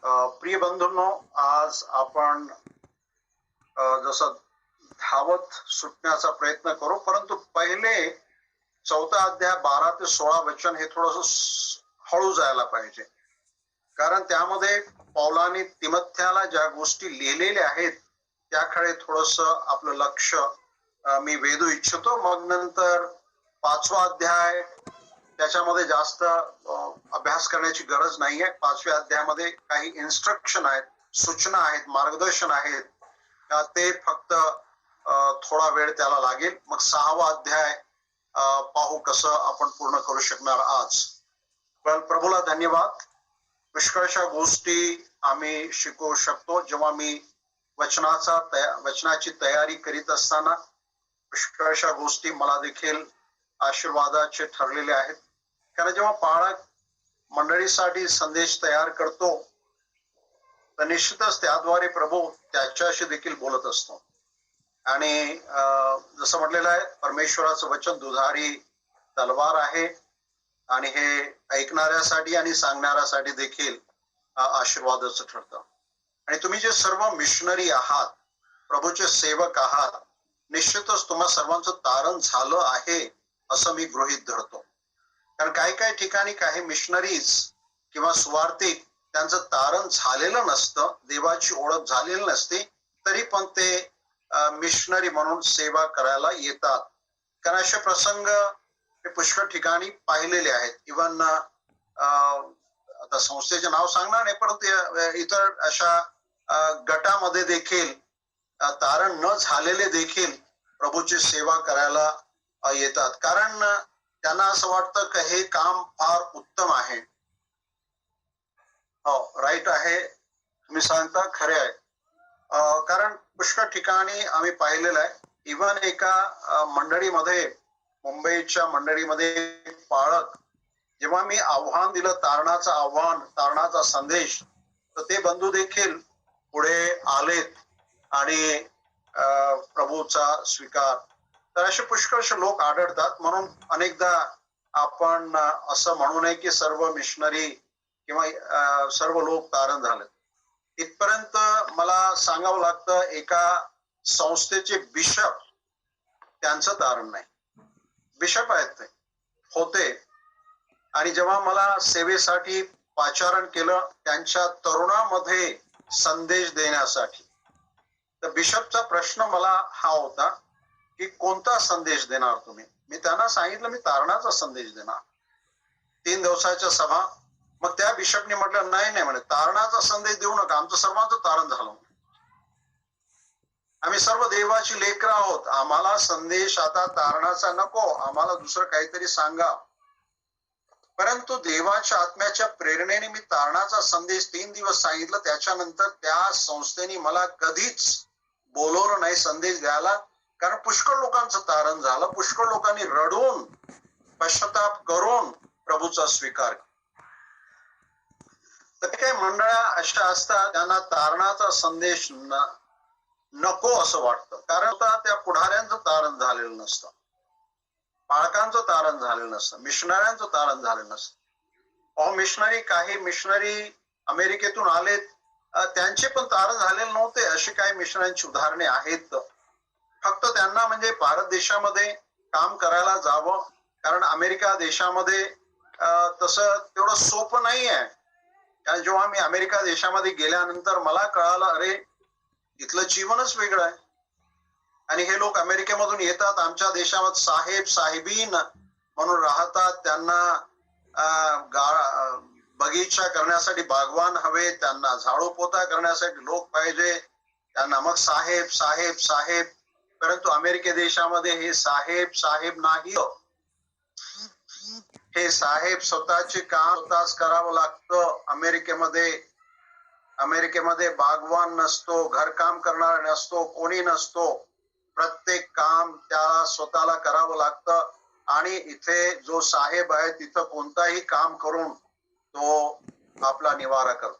प्रिय बंधूंनो, आज आपण जसं धावत सुटण्याचा प्रयत्न करू, परंतु पहिले 4था अध्याय 12 ते 16 वचन हे थोडस हळू जायला पाहिजे, कारण त्यामध्ये पौलानी तिमथ्याला ज्या गोष्टी लिहिलेल्या आहेत त्याकडे थोडस आपलं लक्ष मी वेधू इच्छितो. मग नंतर 5वा अध्याय, त्याच्यामध्ये जास्त अभ्यास करण्याची गरज नाहीये. 5व्या अध्यायामध्ये काही इन्स्ट्रक्शन आहेत, सूचना आहेत, मार्गदर्शन आहेत, ते फक्त थोडा वेळ त्याला लागेल. मग 6वा अध्याय पाहू कसं आपण पूर्ण करू शकणार आज. पण प्रभूला धन्यवाद. पुष्कळशा गोष्टी आम्ही शिकू शकतो जेव्हा मी वचनाची तयारी करीत असताना. पुष्कळशा गोष्टी मला देखील आशीर्वादाचे ठरलेले आहेत, कारण जेव्हा पाळक मंडळीसाठी संदेश तयार करतो तर निश्चितच त्याद्वारे प्रभू त्याच्याशी देखील बोलत असतो. आणि जसं म्हटलेलं आहे, परमेश्वराचं वचन दुधारी तलवार आहे आणि हे ऐकणाऱ्यासाठी आणि सांगणाऱ्यासाठी देखील आशीर्वादाचं ठरतं. आणि तुम्ही जे सर्व मिशनरी आहात, प्रभूचे सेवक आहात, निश्चितच तुम्हा सर्वांचं तारण झालं आहे असं मी गृहीत धरतो. कारण काही ठिकाणी काही मिशनरीज किंवा सुवार्थिक त्यांचं तारण झालेलं नसतं, देवाची ओळख झालेली नसते, तरी पण ते मिशनरी म्हणून सेवा करायला येतात. कारण असे प्रसंग हे पुष्कळ ठिकाणी पाहिलेले आहेत. इव्हन आता संस्थेचे नाव सांगणार नाही, परंतु इतर अशा गटामध्ये देखील तारण न झालेले देखील प्रभूची सेवा करायला येतात, कारण त्यांना असं वाटतं की हे काम फार उत्तम आहे. हो, राईट आहे, तुम्ही सांगता खरे आहे. कारण पुष्कळ ठिकाणी आम्ही पाहिलेलं आहे. इव्हन एका मंडळीमध्ये, मुंबईच्या मंडळीमध्ये पाळक, जेव्हा मी आव्हान दिलं, तारणाचं आव्हान, तारणाचा संदेश, तर ते बंधू देखील पुढे आलेत आणि प्रभूचा स्वीकार. तर असे पुष्कळशे लोक आढळतात. म्हणून अनेकदा आपण असं म्हणू नये की सर्व मिशनरी किंवा सर्व लोक तारण झाले. इथपर्यंत मला सांगावं लागतं, एका संस्थेचे बिशप त्यांचं तारण नाही. बिशप आहेत ते, होते, आणि जेव्हा मला सेवेसाठी पाचारण केलं त्यांच्या तरुणामध्ये संदेश देण्यासाठी, तर बिशपचा प्रश्न मला हा होता की कोणता संदेश देणार तुम्ही. मी त्यांना सांगितलं मी तारणाचा संदेश देणार. 3 दिवसाच्या सभा. मग त्या बिशपने म्हटलं नाही म्हणे, तारणाचा संदेश देऊ नका, आमचं सर्वांचं तारण झालं. आम्ही सर्व देवाची लेकरं आहोत, आम्हाला संदेश आता तारणाचा नको, आम्हाला दुसरं काहीतरी सांगा. परंतु देवाच्या आत्म्याच्या प्रेरणेने मी तारणाचा संदेश 3 दिवस सांगितलं. त्याच्यानंतर त्या संस्थेने मला कधीच बोलवलं नाही संदेश द्यायला, कारण पुष्कळ लोकांचं तारण झालं. पुष्कळ लोकांनी रडून पश्चाताप करून प्रभूचा स्वीकार. तर काही मंडळा अशा असतात त्यांना तारणाचा संदेश नको असं वाटतं, कारण त्या पुढाऱ्यांचं तारण झालेलं नसतं, पाळकांचं तारण झालेलं नसतं, मिशनऱ्यांचं तारण झालेलं नसतं. काही मिशनरी अमेरिकेतून आलेत, त्यांचे पण तारण झालेले नव्हते. अशी काही मिशनऱ्यांची उदाहरणे आहेत. फक्त त्यांना म्हणजे भारत देशामध्ये काम करायला जावं, कारण अमेरिका देशामध्ये तसं तेवढं सोपं नाही आहे. कारण जेव्हा मी अमेरिका देशामध्ये गेल्यानंतर मला कळालं, अरे इथलं जीवनच वेगळं आहे. आणि हे लोक अमेरिकेमधून येतात, आमच्या देशामध्ये साहेब साहेबीन म्हणून राहतात. त्यांना बगीचा करण्यासाठी बागवान हवे, त्यांना झाडू पोता करण्यासाठी लोक पाहिजे, त्यांना मग साहेब साहेब साहेब. परंतु अमेरिके देशामध्ये हे साहेब साहेब नाही, हे साहेब स्वतःचे काम स्वतःच करावं लागतं. अमेरिकेमध्ये बागवान नसतो, घरकाम करणारा नसतो, कोणी नसतो. प्रत्येक काम त्याला स्वतःला करावं लागतं. आणि इथे जो साहेब आहे तिथं कोणताही काम करून तो आपला निवारा करतो.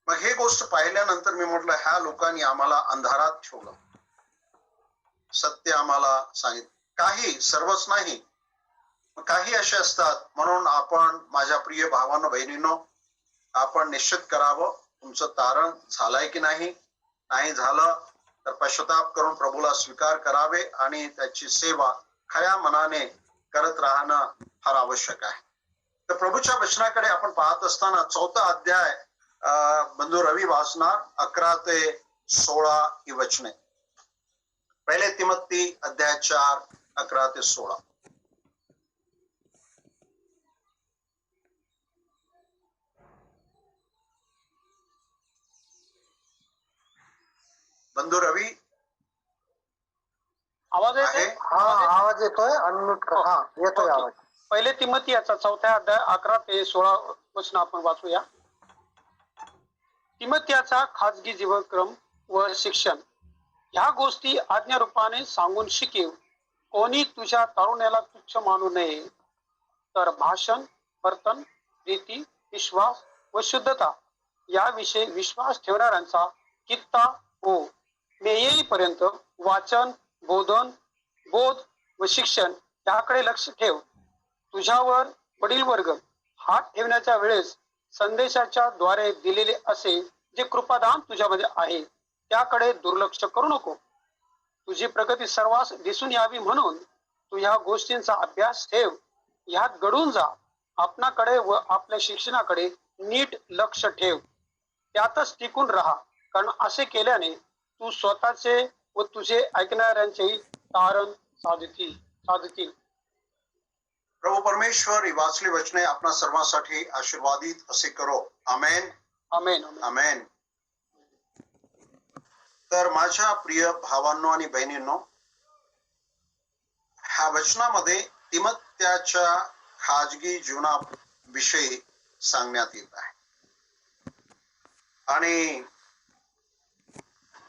मग हे गोष्ट पाहिल्यानंतर मी म्हटलं, ह्या लोकांनी आम्हाला अंधारात ठेवलं, सत्य आम्हाला सांगितलं. काही, सर्वच नाही, काही असे असतात. म्हणून आपण, माझ्या प्रिय भावांनो बहिणींनो, आपण निश्चित करावं तुमचं तारण झालंय की नाही. नाही झालं तर पश्चाताप करून प्रभूला स्वीकार करावे आणि त्याची सेवा खऱ्या मनाने करत राहणं फार आवश्यक आहे. तर प्रभूच्या वचनाकडे आपण पाहत असताना 4था अध्याय बंधू रवी वाचणार 11 ते 16 ही वचने. पहिले तिमोथी अध्याय 4 11 ते 16. बंधू रवी आवाज येतोय? आवाज येतोय. अनम्यूट कर. हा येतोय आवाज. पहिले तिमोथी याचा 4था अध्याय 11 ते 16 वचन आपण वाचूया. तिमोथीचा खाजगी जीवनक्रम व शिक्षण ह्या गोष्टी आज्ञारूपाने सांगून शिकीव. कोणी तुझ्या तारुण्याला तुच्छ मानू नये, तर भाषण, वर्तन, रीती, विश्वास व शुद्धता याविषयी विश्वास ठेवणाऱ्यांचा कित्ता हो. मे येईपर्यंत वाचन, बोध व शिक्षण याकडे लक्ष ठेव. तुझ्यावर वडील वर्ग हात ठेवण्याच्या वेळेस संदेशाच्या द्वारे दिलेले असे जे कृपादान तुझ्यामध्ये आहे त्याकडे दुर्लक्ष करू नको. तुझी प्रगती सर्वांस दिसून यावी म्हणून तू ह्या गोष्टींचा अभ्यास ठेव. ह्यात घडून जा. आपणाकडे व आपल्या शिक्षणाकडे नीट लक्ष ठेव. त्यातच टिकून राहा, कारण असे केल्याने तू स्वतःचे व तुझे ऐकणाऱ्यांचेही तारण साधतील. प्रभू परमेश्वर ही वाचली वचने आपणा सर्वांसाठी आशीर्वादित असे करो. आमेन आमेन. आमेन. तर माझ्या प्रिय भावांनो आणि बहिणींनो, ह्या वचनामध्ये तिमोथीच्या खाजगी जीवनाविषयी सांगण्यात येत आहे. आणि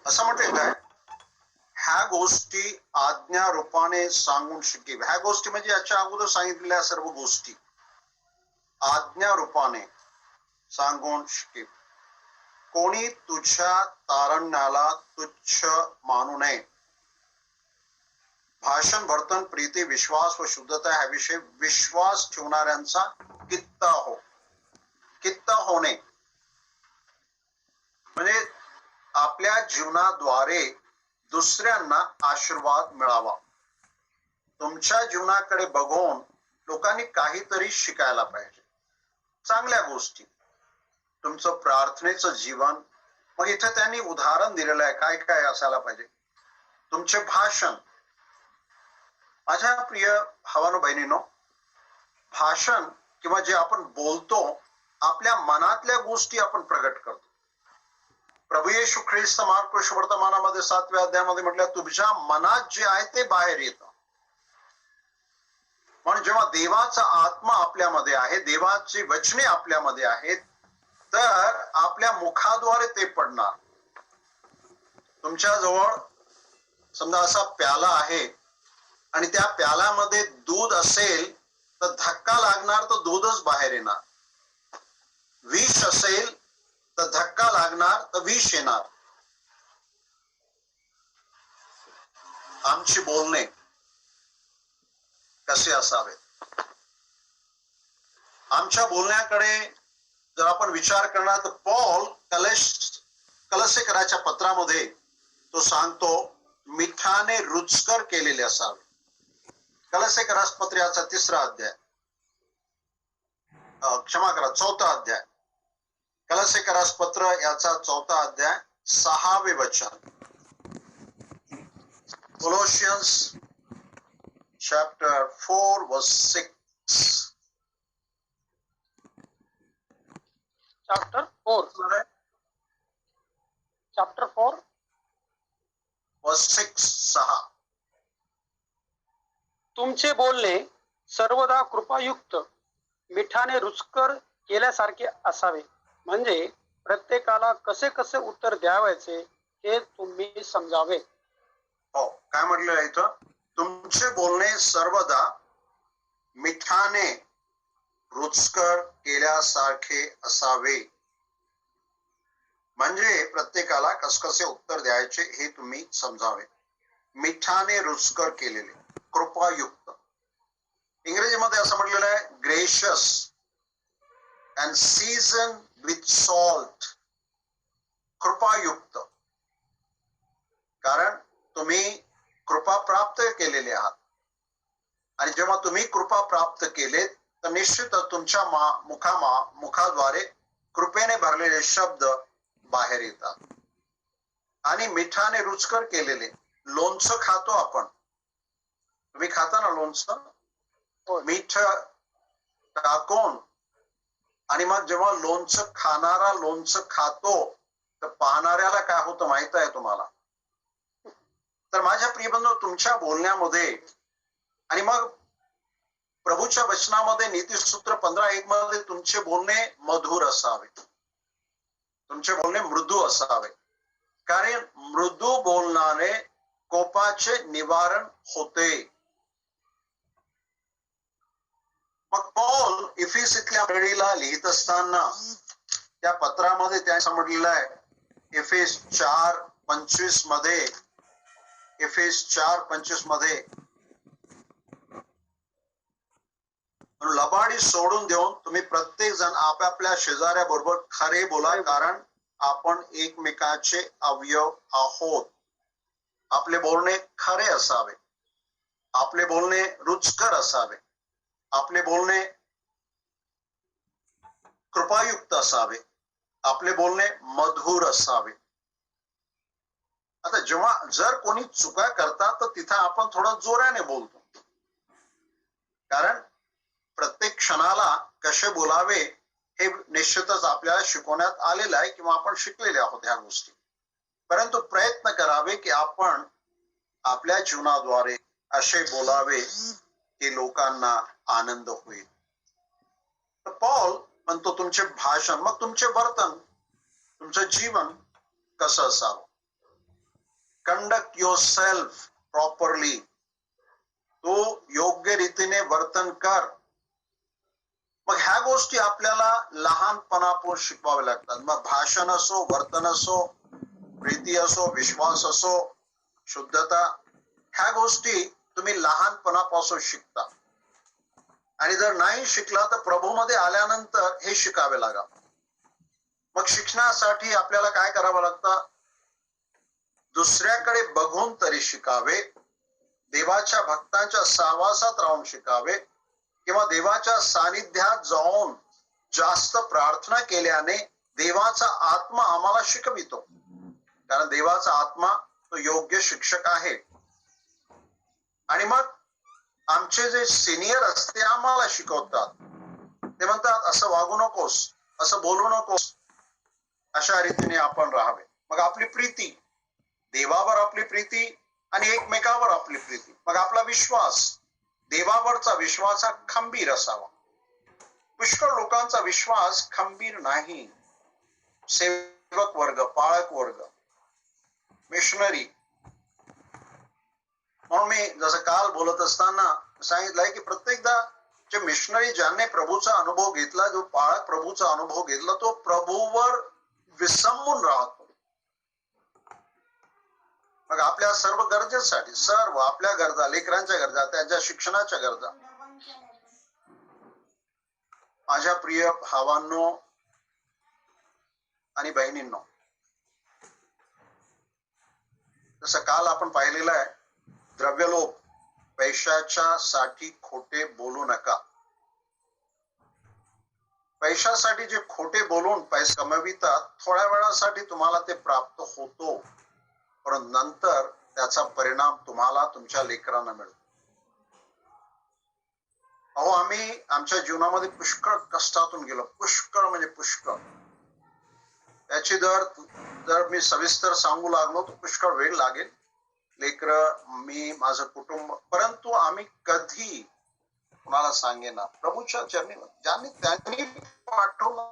असं म्हटलेलं आहे, ह्या गोष्टी आज्ञा रूपाने सांगून शिकीव. ह्या गोष्टी म्हणजे याच्या अगोदर सांगितलेल्या सर्व गोष्टी आज्ञा रूपाने सांगून शिकीव. कोणी तुझ्या तारुण्याला तुच्छ मानू नये. भाषण, वर्तन, प्रीती, विश्वास व शुद्धता ह्याविषयी विश्वास ठेवणाऱ्यांचा कित्ता होणे म्हणजे आपल्या जीवनाद्वारे दुसऱ्यांना आशीर्वाद मिळावा. तुमच्या जीवनाकडे बघून लोकांनी काहीतरी शिकायला पाहिजे, चांगल्या गोष्टी. तुमचं प्रार्थनेचं जीवन, मग इथे त्यांनी उदाहरण दिलेलं आहे काय काय असायला पाहिजे. तुमचे भाषण, माझ्या प्रिय भावानो बहिणीनो, भाषण किंवा जे आपण बोलतो आपल्या मनातल्या गोष्टी आपण प्रगट करतो. प्रभू येशू ख्रिस्त मार्क वर्तमानामध्ये 7व्या अध्यायामध्ये म्हटलं, तुझ्या मनात जे आहे ते बाहेर येतं. म्हणून जेव्हा देवाचा आत्मा आपल्यामध्ये आहे, देवाची वचने आपल्यामध्ये आहेत, तर आपल्या मुखाद्वारे ते पडणार. तुमच्या जवळ समजा असा प्याला आहे आणि त्या प्याल्यामध्ये दूध असेल तर धक्का लागणार तर दूधच बाहेर येणार. विष असेल तर धक्का लागणार तर विष येणार. आमची बोलणे कसे असावे? आमच्या बोलण्याकडे जर आपण विचार करणार तर पौल कलसेकराच्या पत्रामध्ये तो सांगतो, मिठाने रुचकर केलेले असावे. कलसेकरास पत्राचा 3रा अध्याय, क्षमा करा 4था अध्याय, कलसेकरास पत्र याचा 4था अध्याय 6वे वचन. Colossians chapter 4 verse 6. Chapter 4 verse 6. तुमचे बोलणे सर्वदा कृपायुक्त, मिठाने रुचकर केल्यासारखे असावे, म्हणजे प्रत्येकाला कसे कसे उत्तर द्यावायचे हे तुम्ही समजावे. हो, काय म्हटलेलं आहे इथं? तुमचे बोलणे सर्वदा मिठाने रुचकर केल्यासारखे असावे, म्हणजे प्रत्येकाला कसकसे उत्तर द्यायचे हे तुम्ही समजावे. मिठाने रुचकर केलेले, कृपायुक्त. इंग्रजीमध्ये असं म्हटलेलं आहे, gracious and season with salt. कृपायुक्त, कारण तुम्ही कृपा प्राप्त केलेले आहात आणि जेव्हा तुम्ही कृपा प्राप्त केले तर निश्चितच तुमच्या मुखाद्वारे कृपेने भरलेले शब्द बाहेर येतात. आणि मिठाने रुचकर केलेले लोणचं खातो आपण. तुम्ही खाता ना लोणचं, मीठ टाकून, आणि मग जेव्हा लोणचं खाणारा लोणचं खातो तर पाहणाऱ्याला काय होतं माहित आहे तुम्हाला? तर माझ्या प्रियबंधू, तुमच्या बोलण्यामध्ये आणि मग प्रभूच्या वचनामध्ये नीतिसूत्र 15:1 मध्ये तुमचे बोलणे मधुर असावे, तुमचे बोलणे मृदू असावे, कारण मृदू बोलणारे कोपाचे निवारण होते. मग पौल इफिसितल्या मंडळीला लिहित असताना त्या पत्रामध्ये त्याने म्हटलेलं आहे, एफेस 4:25 मध्ये, एफेस 4:25 मध्ये, लबाडी सोडून देऊन तुम्ही प्रत्येक जण आपापल्या शेजाऱ्या बरोबर खरे बोला, कारण आपण एकमेकाचे अवयव आहोत. आपले बोलणे खरे असावे, आपले बोलणे रुचकर असावे, आपले बोलणे कृपायुक्त असावे, आपले बोलणे मधुर असावे. आता जेव्हा जर कोणी चुका करतात तर तिथे आपण थोडं जोराने बोलतो, कारण प्रत्येक क्षणाला कसे बोलावे हे निश्चितच आपल्याला शिकवण्यात आलेलं आहे किंवा आपण शिकलेले आहोत ह्या गोष्टी. परंतु प्रयत्न करावे की आपण आपल्या जीवनाद्वारे असे बोलावे की लोकांना आनंद होईल. तर पौल म्हणतो तुमचे भाषण, मग तुमचे वर्तन, तुमचं जीवन कसं असावं. कंडक्ट युअर सेल्फ प्रॉपरली, तो योग्य रीतीने वर्तन कर. मग ह्या गोष्टी आपल्याला लहानपणापासून शिकवाव्या लागतात. मग भाषण असो, वर्तन असो, प्रीती असो, विश्वास असो, शुद्धता, ह्या गोष्टी तुम्ही लहानपणापासून शिकता. आणि जर नाही शिकला तर प्रभूमध्ये आल्यानंतर हे शिकावे लागेल. मग शिकण्यासाठी आपल्याला काय करावं लागतं? दुसऱ्याकडे बघून तरी शिकावे, देवाच्या भक्तांच्या सहवासात राहून शिकावे, किंवा देवाच्या सानिध्यात जाऊन जास्त प्रार्थना केल्याने देवाचा आत्मा आम्हाला शिकवितो, कारण देवाचा आत्मा तो योग्य शिक्षक आहे. आणि मग आमचे जे सिनियर असते आम्हाला शिकवतात, ते म्हणतात असं वागू नकोस, असं बोलू नकोस, अशा रीतीने आपण राहावे. मग आपली प्रीती, देवावर आपली प्रीती आणि एकमेकावर आपली प्रीती. मग आपला विश्वास, देवावरचा विश्वास हा खंबीर असावा. पुष्कळ लोकांचा विश्वास खंबीर नाही. सेवक वर्ग, पाळक वर्ग, मिशनरी. म्हणून मी जसं काल बोलत असताना सांगितलंय की प्रत्येकदा जे मिशनरी ज्याने प्रभूचा अनुभव घेतला, जो पाळक प्रभूचा अनुभव घेतला, तो प्रभूवर विसंबून राहतो. मग आपल्या सर्व गरजेसाठी, सर्व आपल्या गरजा, लेकरांच्या गरजा, त्यांच्या शिक्षणाच्या गरजा. माझ्या प्रिय भावांनो आणि बहिणींनो, जसं काल आपण पाहिलेलं आहे, द्रव्यलोभ, पैशाच्या साठी खोटे बोलू नका. पैशासाठी जे खोटे बोलून पैसे कमवितात, थोड्या वेळासाठी तुम्हाला ते प्राप्त होतो, परंतु नंतर त्याचा परिणाम तुम्हाला, तुमच्या लेकरांना मिळतो. अहो, आम्ही आमच्या जीवनामध्ये पुष्कळ कष्टातून गेलो, पुष्कळ म्हणजे पुष्कळ. त्याची जर मी सविस्तर सांगू लागलो तर पुष्कळ वेळ लागेल. लेकर, मी, माझं कुटुंब, परंतु आम्ही कधी कोणाला सांगेना, प्रभूच्या चरणी ज्यांनी त्यांनी पाठवलं.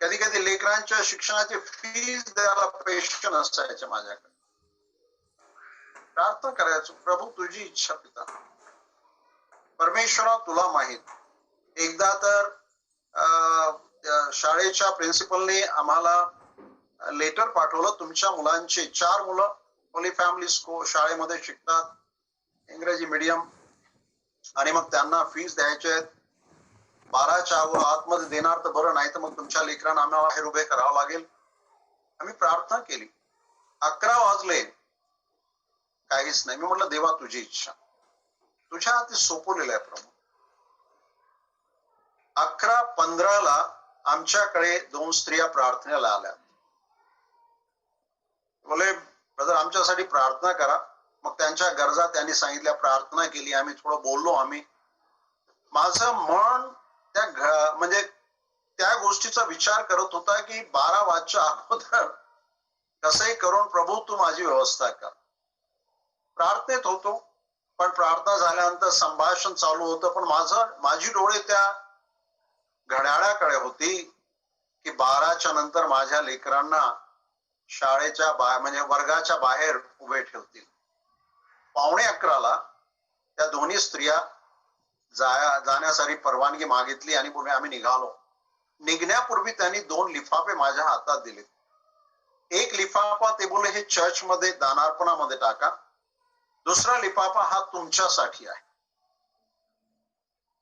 कधी कधी लेकरांच्या शिक्षणाची फीस द्यायला पैसे नसायचे माझ्याकडे. प्रार्थना करायचो, प्रभू तुझी इच्छा पिता, परमेश्वरा तुला माहित. एकदा तर शाळेच्या प्रिन्सिपलने आम्हाला लेटर पाठवलं, तुमच्या मुलांचे 4 मुलं होली फॅमिली स्कूल शाळेमध्ये शिकतात, इंग्रजी मीडियम, आणि मग त्यांना फीस द्यायचे आहेत. 12च्या आतमध्ये देणार तर बरं, नाही तर मग तुमच्या लेकरांना आम्हाला बाहेर उभे करावं लागेल. आम्ही प्रार्थना केली. 11 वाजले, काहीच नाही. मी म्हटलं देवा तुझी इच्छा, तुझ्या हाती सोपवलेलं आहे प्रभू. 11:15 आमच्याकडे 2 स्त्रिया प्रार्थनेला आल्या. बोले ब्रदर आमच्यासाठी प्रार्थना करा. मग त्यांच्या गरजा त्यांनी सांगितल्या, प्रार्थना केली, आम्ही थोडं बोललो. आम्ही माझं मन म्हणजे त्या गोष्टीचा विचार करत होता की 12 वाजच्या अगोदर कसंही करून प्रभू तू माझी व्यवस्था कर. प्रार्थनेत होतो, पण प्रार्थना झाल्यानंतर संभाषण चालू होतं, पण माझी डोळे त्या घड्याळाकडे होती की 12च्या नंतर माझ्या लेकरांना शाळेच्या बाहेर म्हणजे वर्गाच्या बाहेर उभे ठेवतील. 11:15 त्या दोन्ही स्त्रिया जाण्यासाठी परवानगी मागितली आणि पुढे आम्ही निघालो. निघण्यापूर्वी त्यांनी 2 लिफाफे माझ्या हातात दिले. एक लिफाफा ते बोलले हे चर्च मध्ये दानार्पणामध्ये टाका, दुसरा लिफाफा हा तुमच्यासाठी आहे.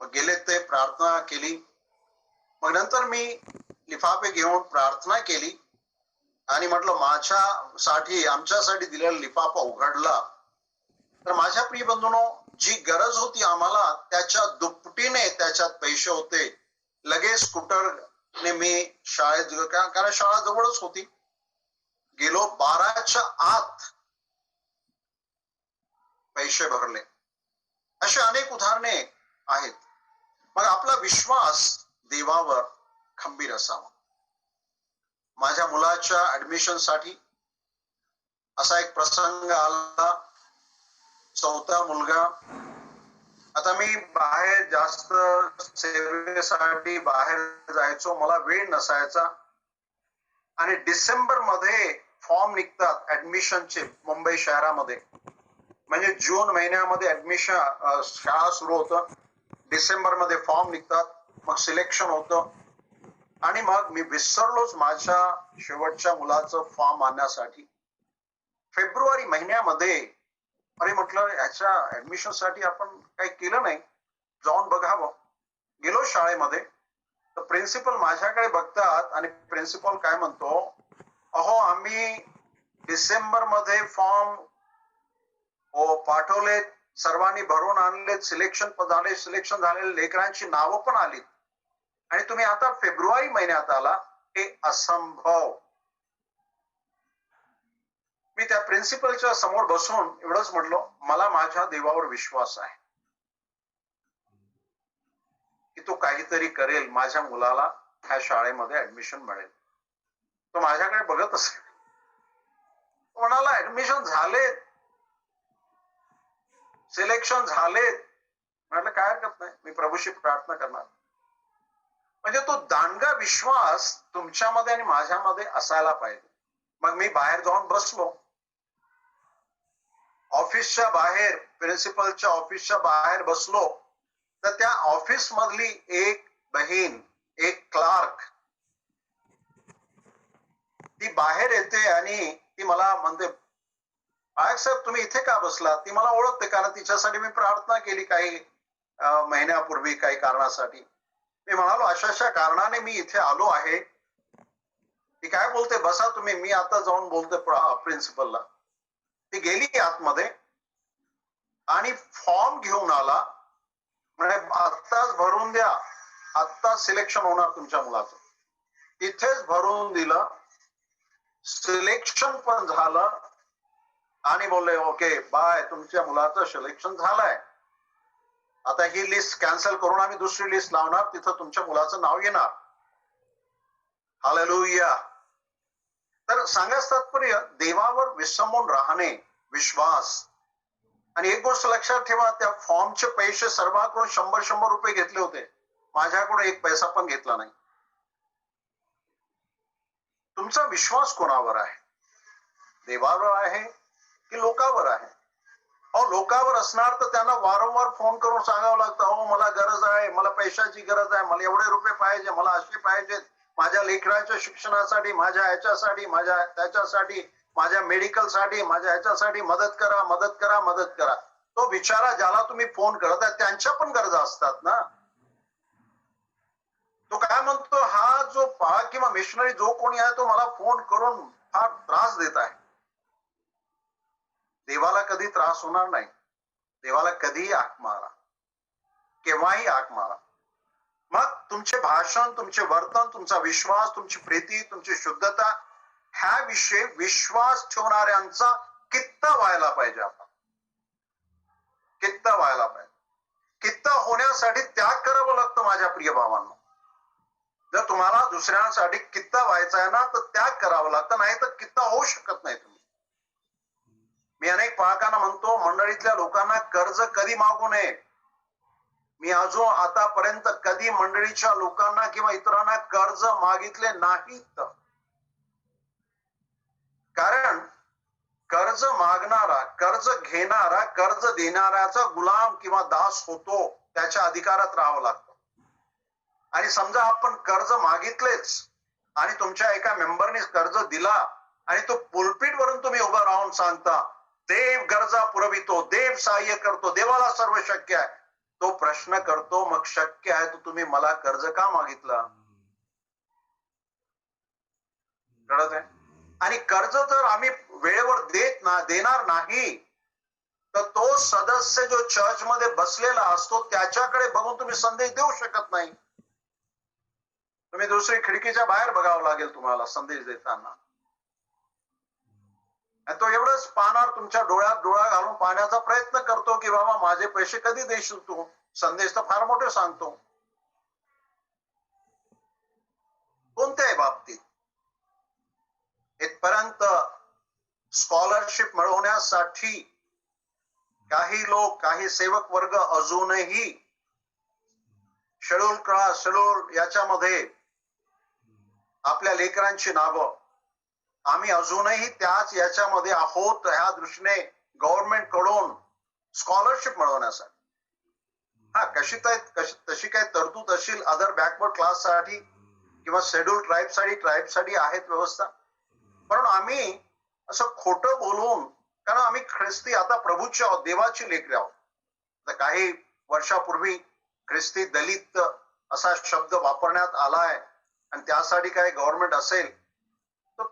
मग गेले ते प्रार्थना केली. मग नंतर मी लिफाफे घेऊन प्रार्थना केली आणि म्हटलं माझ्यासाठी आमच्यासाठी दिलेला लिफाफा उघडला तर माझ्या प्रिय बंधूंनो, जी गरज होती आम्हाला त्याच्या दुपटीने त्याच्यात पैसे होते. लगेच स्कूटरने मी शाळेत, कारण शाळा जवळच होती, गेलो. 12च्या आत पैसे भरले. असे अनेक उदाहरणे आहेत. मग आपला विश्वास देवावर खंबीर असावा. माझ्या मुलाच्या ऍडमिशन साठी असा एक प्रसंग आला. 4था मुलगा. आता मी बाहेर जास्त सेवेसाठी बाहेर जायचो, मला वेळ नसायचा. आणि डिसेंबर मध्ये फॉर्म निघतात ऍडमिशनचे मुंबई शहरामध्ये. म्हणजे जून महिन्यामध्ये ऍडमिशन शाळा सुरू होतं, डिसेंबर मध्ये फॉर्म निघतात, मग सिलेक्शन होतं. आणि मग मी विसरलोच माझ्या शेवटच्या मुलाचं फॉर्म आणण्यासाठी. फेब्रुवारी महिन्यामध्ये अरे म्हटलं याच्या ऍडमिशन साठी आपण काही केलं नाही, जाऊन बघावं. गेलो शाळेमध्ये तर प्रिन्सिपल माझ्याकडे बघतात आणि प्रिन्सिपल काय म्हणतो, अहो आम्ही डिसेंबर मध्ये फॉर्म पाठवले, सर्वांनी भरून आणले, सिलेक्शन झालेले लेकरांची नावं पण आली, आणि तुम्ही आता फेब्रुवारी महिन्यात आला, हे असंभव. मी त्या प्रिन्सिपलच्या समोर बसून एवढंच म्हटलो, मला माझ्या देवावर विश्वास आहे की तो काहीतरी करेल, माझ्या मुलाला ह्या शाळेमध्ये ऍडमिशन मिळेल. तो माझ्याकडे बघत असेल, कोणाला ऍडमिशन झालेत, सिलेक्शन झालेत, म्हटलं काय हरकत नाही, मी प्रभूशी प्रार्थना करणार. म्हणजे तो दांडगा विश्वास तुमच्यामध्ये आणि माझ्यामध्ये असायला पाहिजे. मग मी बाहेर जाऊन बसलो. ऑफिसच्या बाहेर, प्रिन्सिपलच्या ऑफिसच्या बाहेर बसलो, तर त्या ऑफिस मधली एक बहीण, एक क्लार्क, ती बाहेर येते आणि ती मला म्हणते, नायक साहेब तुम्ही इथे का बसला? ती मला ओळखते, कारण तिच्यासाठी मी प्रार्थना केली काही महिन्यापूर्वी काही कारणासाठी. मी म्हणालो अशा कारणाने मी इथे आलो आहे. ती काय बोलते, बसा तुम्ही, मी आता जाऊन बोलते प्रिन्सिपलला. ती गेली आतमध्ये आणि फॉर्म घेऊन आला. म्हणजे आत्ताच भरून द्या, आत्ताच सिलेक्शन होणार तुमच्या मुलाचं. तिथेच भरून दिलं, सिलेक्शन पण झालं आणि बोलले ओके बाय, तुमच्या मुलाचं सिलेक्शन झालंय. आता ही लिस्ट कॅन्सल करून आम्ही दुसरी लिस्ट लावणार, तिथं तुमच्या मुलाचं नाव येणार. हालेलुया. तर सांगायचं तात्पर्य, देवावर विसंबून राहणे, विश्वास. आणि एक गोष्ट लक्षात ठेवा, त्या फॉर्मचे पैसे सर्वांकडून 100 रुपये घेतले होते, माझ्याकडून एक पैसा पण घेतला नाही. तुमचा विश्वास कोणावर आहे? देवावर आहे की लोकावर आहे? अहो लोकावर असणार तर त्यांना वारंवार फोन करून सांगावं लागतं, अहो मला गरज आहे, मला पैशाची गरज आहे, मला एवढे रुपये पाहिजे, मला असे पाहिजेत, माझ्या लेकराच्या शिक्षणासाठी, माझ्या ह्याच्यासाठी, माझ्या त्याच्यासाठी, माझ्या मेडिकलसाठी, माझ्या ह्याच्यासाठी मदत करा, मदत करा, मदत करा. तो बिचारा ज्याला तुम्ही फोन करताय त्यांच्या पण गरजा असतात ना. मिशनरी जो कोणी आहे तो मला फोन करून फार त्रास देत आहे. देवाला कधी त्रास होणार नाही. देवाला कधीही हाक मारा, केव्हाही हाक मारा. मग तुमचे भाषण, तुमचे वर्तन, तुमचा विश्वास, तुमची प्रीती, तुमची शुद्धता ह्या विषयी विश्वास ठेवणाऱ्यांचा कित्ता व्हायला पाहिजे. आपण कित्ता व्हायला पाहिजे. कित्ता होण्यासाठी त्याग करावं लागतं माझ्या प्रिय भावांनो. जर तुम्हाला दुसऱ्यांसाठी कित्ता व्हायचा आहे ना, तर त्याग करावं लागतं, नाही तर कित्ता होऊ शकत नाही तुम्ही. मी अनेक पालकांना म्हणतो, मंडळीतल्या लोकांना कर्ज कधी मागू नये. मी अजून आतापर्यंत कधी मंडळीच्या लोकांना किंवा इतरांना कर्ज मागितले नाहीत. कारण कर्ज मागणारा, कर्ज घेणारा, कर्ज देणाऱ्याचा गुलाम किंवा दास होतो, त्याच्या अधिकारात राहावं लागतं. आणि समजा आपण कर्ज मागितलेच आणि तुमच्या एका मेंबरने कर्ज दिला आणि तो पुलपीट वरून तुम्ही उभं राहून सांगता, देव गरजा पुरवितो, देव सहाय्य करतो, देवाला सर्व शक्य आहे. तो प्रश्न करतो, मग शक्य आहे तर तुम्ही मला कर्ज का मागितलं? कळत आहे? आणि कर्ज जर आम्ही वेळेवर देणार नाही, तर तो सदस्य जो चर्च मध्ये बसलेला असतो त्याच्याकडे बघून तुम्ही संदेश देऊ शकत नाही. तुम्ही दुसरी खिडकीच्या बाहेर बघावं लागेल तुम्हाला संदेश देताना. आणि तो एवढंच पाहणार, तुमच्या डोळ्यात डोळा घालून पाहण्याचा प्रयत्न करतो की बाबा माझे पैसे कधी देशील तू. संदेश तर फार मोठे सांगतो. कोणत्याही बाबतीत इथपर्यंत स्कॉलरशिप मिळवण्यासाठी काही लोक, काही सेवक वर्ग अजूनही शेड्यूल क्लास, शेड्यूल याच्यामध्ये आपल्या लेकरांची नावं, आम्ही अजूनही त्याच याच्यामध्ये आहोत. ह्या दृष्टीने गव्हर्नमेंट कडून स्कॉलरशिप मिळवण्यासाठी तशी काही तरतूद असेल अदर बॅकवर्ड क्लास साठी किंवा शेड्यूल ट्राईबसाठी आहेत व्यवस्था. पण आम्ही असं खोटं बोलून, कारण आम्ही ख्रिस्ती आता प्रभूच्या आहोत, देवाची लेकरे आहोत. तर काही वर्षापूर्वी ख्रिस्ती दलित असा शब्द वापरण्यात आलाय आणि त्यासाठी काय गव्हर्नमेंट असेल तर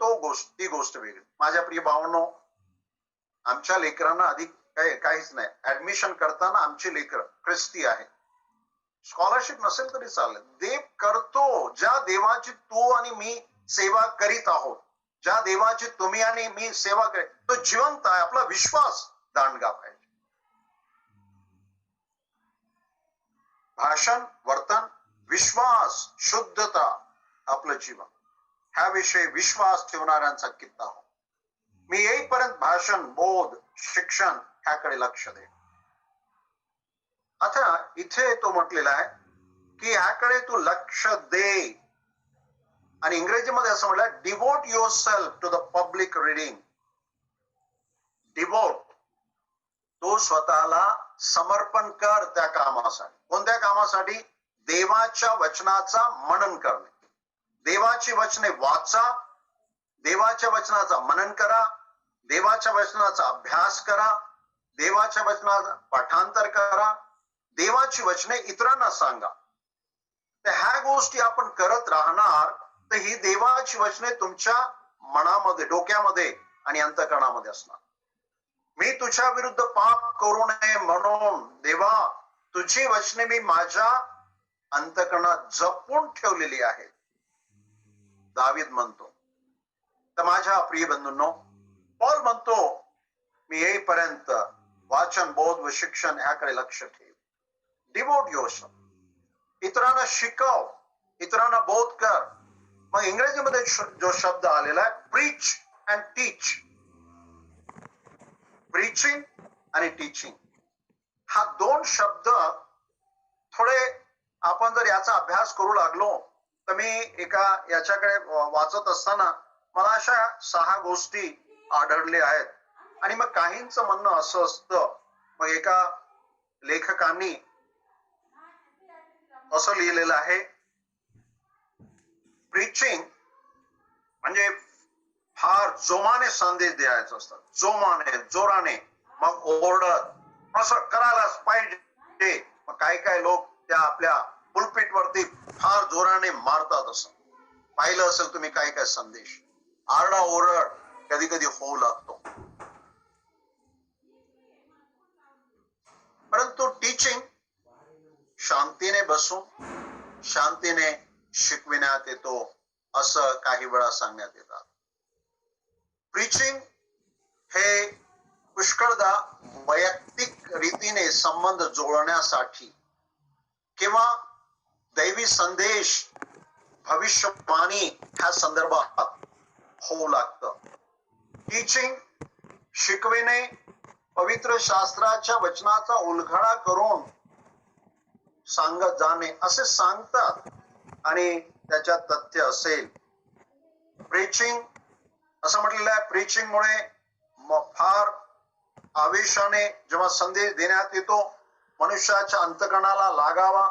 ती गोष्ट वेगळी. माझ्या प्रिय भावांनो, आमच्या लेकरांना अधिक काहीच नाही. ऍडमिशन करताना आमची लेकर ख्रिस्ती आहे. स्कॉलरशिप नसेल तरी चालेल. देव करतो. ज्या देवाची तू आणि मी सेवा करीत आहोत, ज्या देवाची तुम्ही आणि मी सेवा करीत, तो जिवंत आहे. आपला विश्वास दांडगा पाहिजे. भाषण, वर्तन, विश्वास, शुद्धता, आपलं जीवन ह्याविषयी विश्वास ठेवणाऱ्यांचा कित्ता हो. मी येईपर्यंत भाषण, बोध, शिक्षण ह्याकडे लक्ष दे. आता इथे तो म्हटलेला आहे की ह्याकडे तू लक्ष दे. आणि इंग्रजीमध्ये असं म्हटलं, devote yourself to the public reading. Devote, तो स्वतःला समर्पण कर त्या कामासाठी. कोणत्या कामासाठी? देवाच्या वचनाचा मनन करणे. देवाची वचने वाचा, देवाच्या वचनाचा मनन करा, देवाच्या वचनाचा अभ्यास करा, देवाच्या वचनाचा पाठांतर करा, देवाची वचने इतरांना सांगा. तर ह्या गोष्टी आपण करत राहणार तर ही देवाची वचने तुमच्या मनामध्ये, डोक्यामध्ये आणि अंतःकरणामध्ये असणार. मी तुझ्या विरुद्ध पाप करू नये म्हणून देवा तुझी वचने मी माझ्या अंतःकरणात जपून ठेवलेली आहे, दावीद म्हणतो. तर माझ्या प्रिय बंधूंनो, पौल म्हणतो मी येईपर्यंत वाचन, बोध व शिक्षण ह्याकडे लक्ष ठेव. Devote yourself. इतरांना शिकव, इतरांना बोध कर. मग इंग्रजीमध्ये जो शब्द आलेला आहे, प्रीच अँड टीच. प्रीचिंग आणि टीचिंग हा दोन शब्द थोडे आपण जर याचा अभ्यास करू लागलो तर मी एका याच्याकडे वाचत असताना मला अशा 6 गोष्टी आढळल्या आहेत. आणि मग काहींचं म्हणणं असं असतं, मग एका लेखकांनी असं लिहिलेलं आहे, प्रीचिंग म्हणजे फार जोमाने संदेश द्यायचा असतात, जोमाने, जोराने, मग ओरडत असं करायलाच पाहिजे. मग काही लोक त्या आपल्या पुलपीट वरती फार जोराने मारतात. असं पाहिलं असेल तुम्ही काय काय संदेश, आरडाओरड कधी कधी होऊ लागतो. परंतु टीचिंग शांतीने बसून शांतीने शिकविण्यात येतो असं काही वेळा सांगण्यात येतात. प्रीचिंग हे पुष्कळदा वैयक्तिक रीतीने संबंध जोडण्यासाठी किंवा दैवी संदेश भविष्यवाणी ह्या संदर्भात होऊ लागतं. टीचिंग शिकविणे पवित्र शास्त्राच्या वचनाचा उलगडा करून सांगत जाणे असे सांगतात आणि त्याच्यात तथ्य असेल. प्रीचिंग असं म्हटलेलं आहे, प्रीचिंग मुळे फार आवेशाने जेव्हा संदेश देण्यात येतो मनुष्याच्या अंतकरणाला लागावा,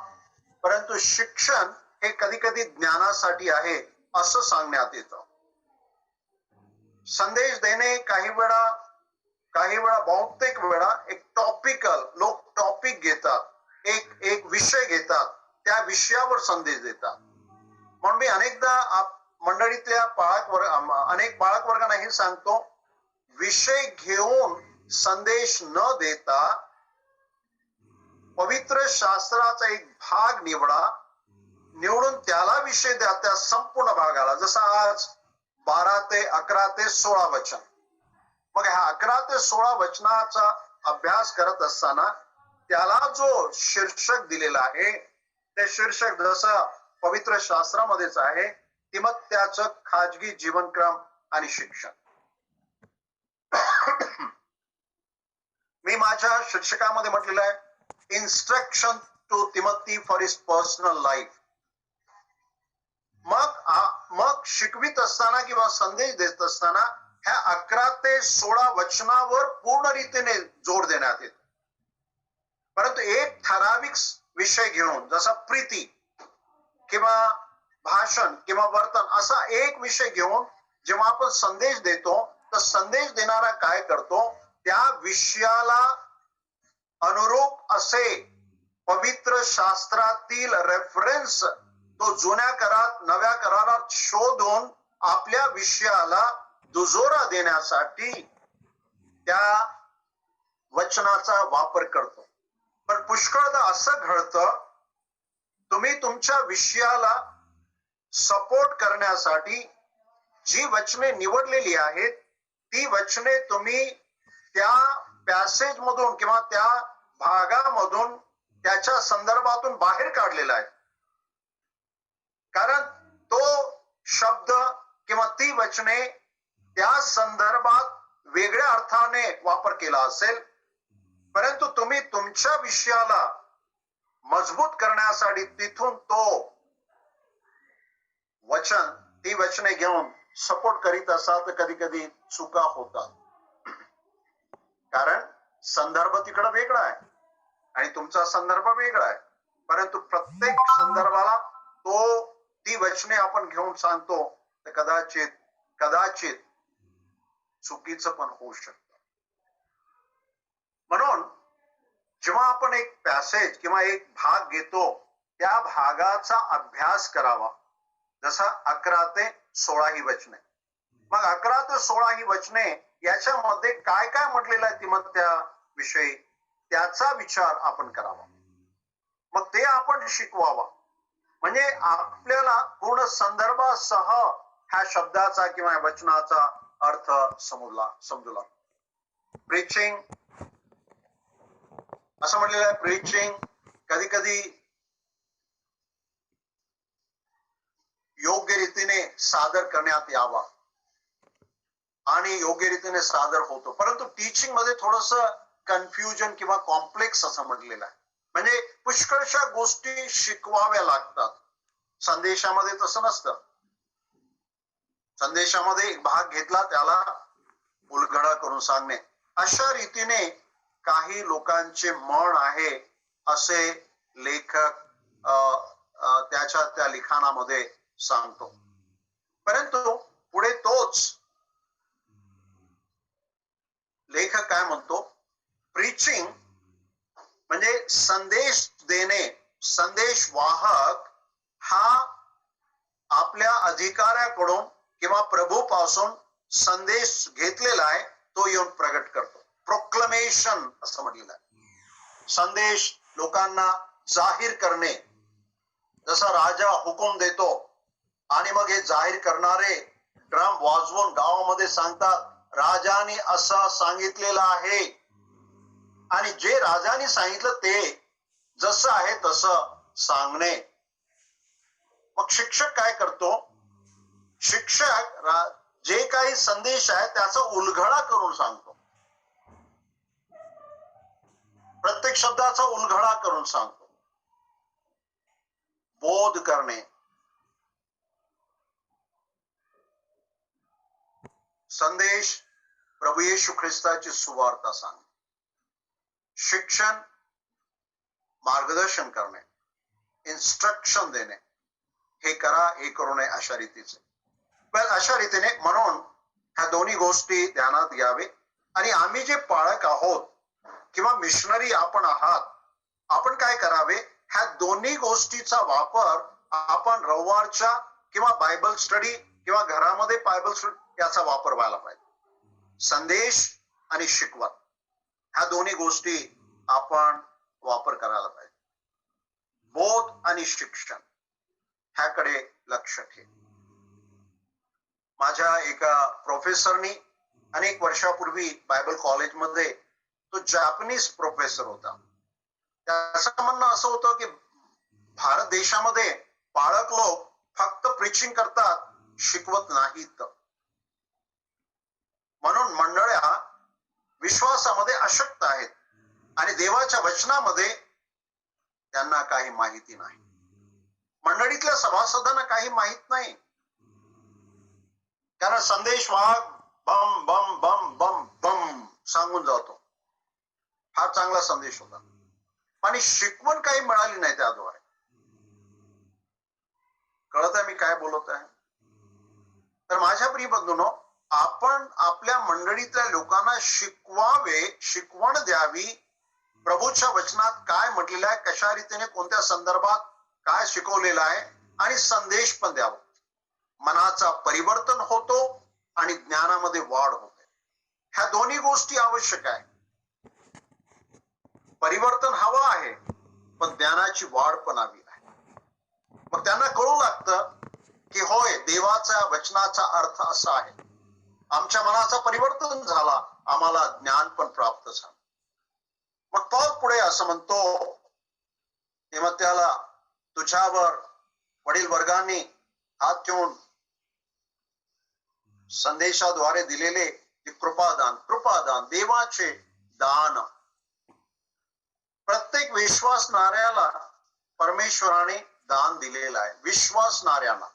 परंतु शिक्षण हे कधी कधी ज्ञानासाठी आहे असं सांगण्यात येतं. संदेश देणे काही वेळा बहुतेक वेळा एक टॉपिकल, लोक टॉपिक घेतात, एक विषय घेतात, त्या विषयावर संदेश देतात. म्हणून मी अनेकदा मंडळीतल्या अनेक पाळक वर्गांना हे सांगतो, विषय घेऊन संदेश न देता पवित्र शास्त्राचा एक भाग निवडून त्याला विषय द्या, त्या संपूर्ण भागाला. जसं आज 12 ते 11 ते 16 वचन, मग ह्या 11 ते 16 वचनाचा अभ्यास करत असताना त्याला जो शीर्षक दिलेला आहे ते शीर्षक जसं पवित्र शास्त्रामध्येच आहे, तिमत्याचं खाजगी जीवनक्रम आणि शिक्षण. मी माझ्या शीर्षकामध्ये म्हटलेलं आहे, instruction to Timothy for his personal life. मग शिकवित असताना किंवा संदेश देत असताना ह्या 11 ते 16 वचनावर पूर्ण रीतीने जोर देण्यात येतो. परंतु एक ठराविक विषय घेऊन, जसा प्रीती किंवा भाषण किंवा वर्तन, असा एक विषय घेऊन जेव्हा आपण संदेश देतो तर संदेश देणारा काय करतो, त्या विषयाला अनुरूप असे पवित्र शास्त्रातील रेफरन्स तो जुन्या करारात नव्या करारात शोधून आपल्या विषयाला दुजोरा देण्यासाठी त्या वचनाचा वापर करतो. पण पुष्कळदा असं घडतं, तुम्ही तुमच्या विषयाला सपोर्ट करण्यासाठी जी वचने निवडलेली आहेत ती वचने तुम्ही त्या पॅसेज मधून किंवा त्या भागामधून त्याच्या संदर्भातून बाहेर काढलेला आहे. कारण तो शब्द किंवा ती वचने त्या संदर्भात वेगळ्या अर्थाने वापर केला असेल, परंतु तुम्ही तुमच्या विषयाला मजबूत करण्यासाठी तिथून ती वचने घेऊन सपोर्ट करीत असाल तर कधी कधी चुका होतात. कारण संदर्भ तिकडं वेगळा आहे आणि तुमचा संदर्भ वेगळा आहे. परंतु प्रत्येक संदर्भाला ती वचने आपण घेऊन सांगतो तर कदाचित चुकीचं पण होऊ शकतं. म्हणून जेव्हा आपण एक पॅसेज किंवा एक भाग घेतो त्या भागाचा अभ्यास करावा. जसा 11 ते 16 ही वचने, मग 11 ते 16 ही वचने याच्यामध्ये काय काय म्हटलेलं आहे तिमोथ्या विषयी त्याचा विचार आपण करावा. मग ते आपण शिकवावा, म्हणजे आपल्याला पूर्ण संदर्भासह ह्या शब्दाचा किंवा वचनाचा अर्थ समजू लागतो. प्रीचिंग असं म्हटलेलं आहे, प्रीचिंग कधी कधी योग्य रीतीने सादर करण्यात यावा आणि योग्य रीतीने सादर होतो. परंतु टीचिंग मध्ये थोडस कन्फ्युजन किंवा कॉम्प्लेक्स असं म्हटलेलं आहे, म्हणजे पुष्कळशा गोष्टी शिकवाव्या लागतात. संदेशामध्ये तसं नसतं. संदेशामध्ये एक भाग घेतला त्याला उलगडा करून सांगणे, अशा रीतीने काही लोकांचे मन आहे असे लेखक त्या लिखाणामध्ये सांगतो. परंतु पुढे तोच लेखक काय म्हणतो, प्रीचिंग म्हणजे संदेश देणे, संदेश वाहक हा आपल्या अधिकाऱ्याकडून किंवा प्रभूपासून संदेश घेतलेला आहे तो येऊन प्रगट करतो. प्रोक्लमेशन असं म्हटलेलं आहे. संदेश लोकांना जाहीर करणे. जसा राजा हुकूम देतो आणि मग हे जाहीर करणारे ड्रम वाजवून गावामध्ये सांगतात राजाने असं सांगितलेलं आहे, आणि जे राजाने सांगितलं ते जसं आहे तसं सांगणे. मग शिक्षक काय करतो? शिक्षक जे काही संदेश आहे त्याचा उलगडा करून सांगतो. प्रत्येक शब्दाचा उलगडा करून सांगतो. बोध करणे. संदेश प्रभू येशू ख्रिस्ताची सुवार्ता सांगणे. शिक्षण मार्गदर्शन करणे, इन्स्ट्रक्शन देणे. हे करा, हे करू नये, अशा रीतीचे. अशा रीतीने म्हणून ह्या दोन्ही गोष्टी ध्यानात घ्यावे. आणि आम्ही जे पाळक आहोत किंवा मिशनरी आपण आहात, आपण काय करावे? ह्या दोन्ही गोष्टीचा वापर आपण रविवारच्या किंवा बायबल स्टडी किंवा घरामध्ये बायबल स्टडी याचा वापर व्हायला पाहिजे. संदेश आणि शिकवण ह्या दोन्ही गोष्टी आपण वापर करायला पाहिजे. बोध आणि शिक्षण ह्याकडे लक्ष ठेव. माझ्या एका प्रोफेसरनी अनेक वर्षापूर्वी बायबल कॉलेजमध्ये, तो जॅपनीज प्रोफेसर होता, त्याचं म्हणणं असं होतं की भारत देशामध्ये पाळक लोक फक्त प्रीचिंग करतात, शिकवत नाहीत. म्हणून मंडळ्या विश्वासामध्ये अशक्त आहेत आणि देवाच्या वचनामध्ये त्यांना काही माहिती नाही. मंडळीतल्या सभासदांना काही माहित नाही, कारण संदेश वाहक बम बम बम बम बम सांगून जातो. फार चांगला संदेश होता, आणि शिकवण काही मिळाली नाही त्याद्वारे. कळत आहे मी काय बोलत आहे? तर माझ्या प्रिय बंधूंनो, आपण आपल्या मंडळीतल्या लोकांना शिकवावे, शिकवण द्यावी. प्रभूच्या वचनात काय म्हटलेलं आहे, कशा रीतीने कोणत्या संदर्भात काय शिकवलेलं आहे, आणि संदेश पण द्यावा. मनाचा परिवर्तन होतो आणि ज्ञानामध्ये वाढ होते. ह्या दोन्ही गोष्टी आवश्यक आहे. परिवर्तन हवं आहे, पण ज्ञानाची वाढ पण हवी आहे. मग त्यांना कळू लागतं की होय, देवाच्या वचनाचा अर्थ असा आहे. आमच्या मनाचा परिवर्तन झाला, आम्हाला ज्ञान पण प्राप्त झालं. मग पौल पुढे असं म्हणतो, तेव्हा त्याला तुझ्यावर वडील वर्गांनी हात ठेवून संदेशाद्वारे दिलेले कृपादान, कृपादान देवाचे दान. प्रत्येक विश्वासणाऱ्याला परमेश्वराने दान दिलेलं आहे. विश्वासणाऱ्यांना,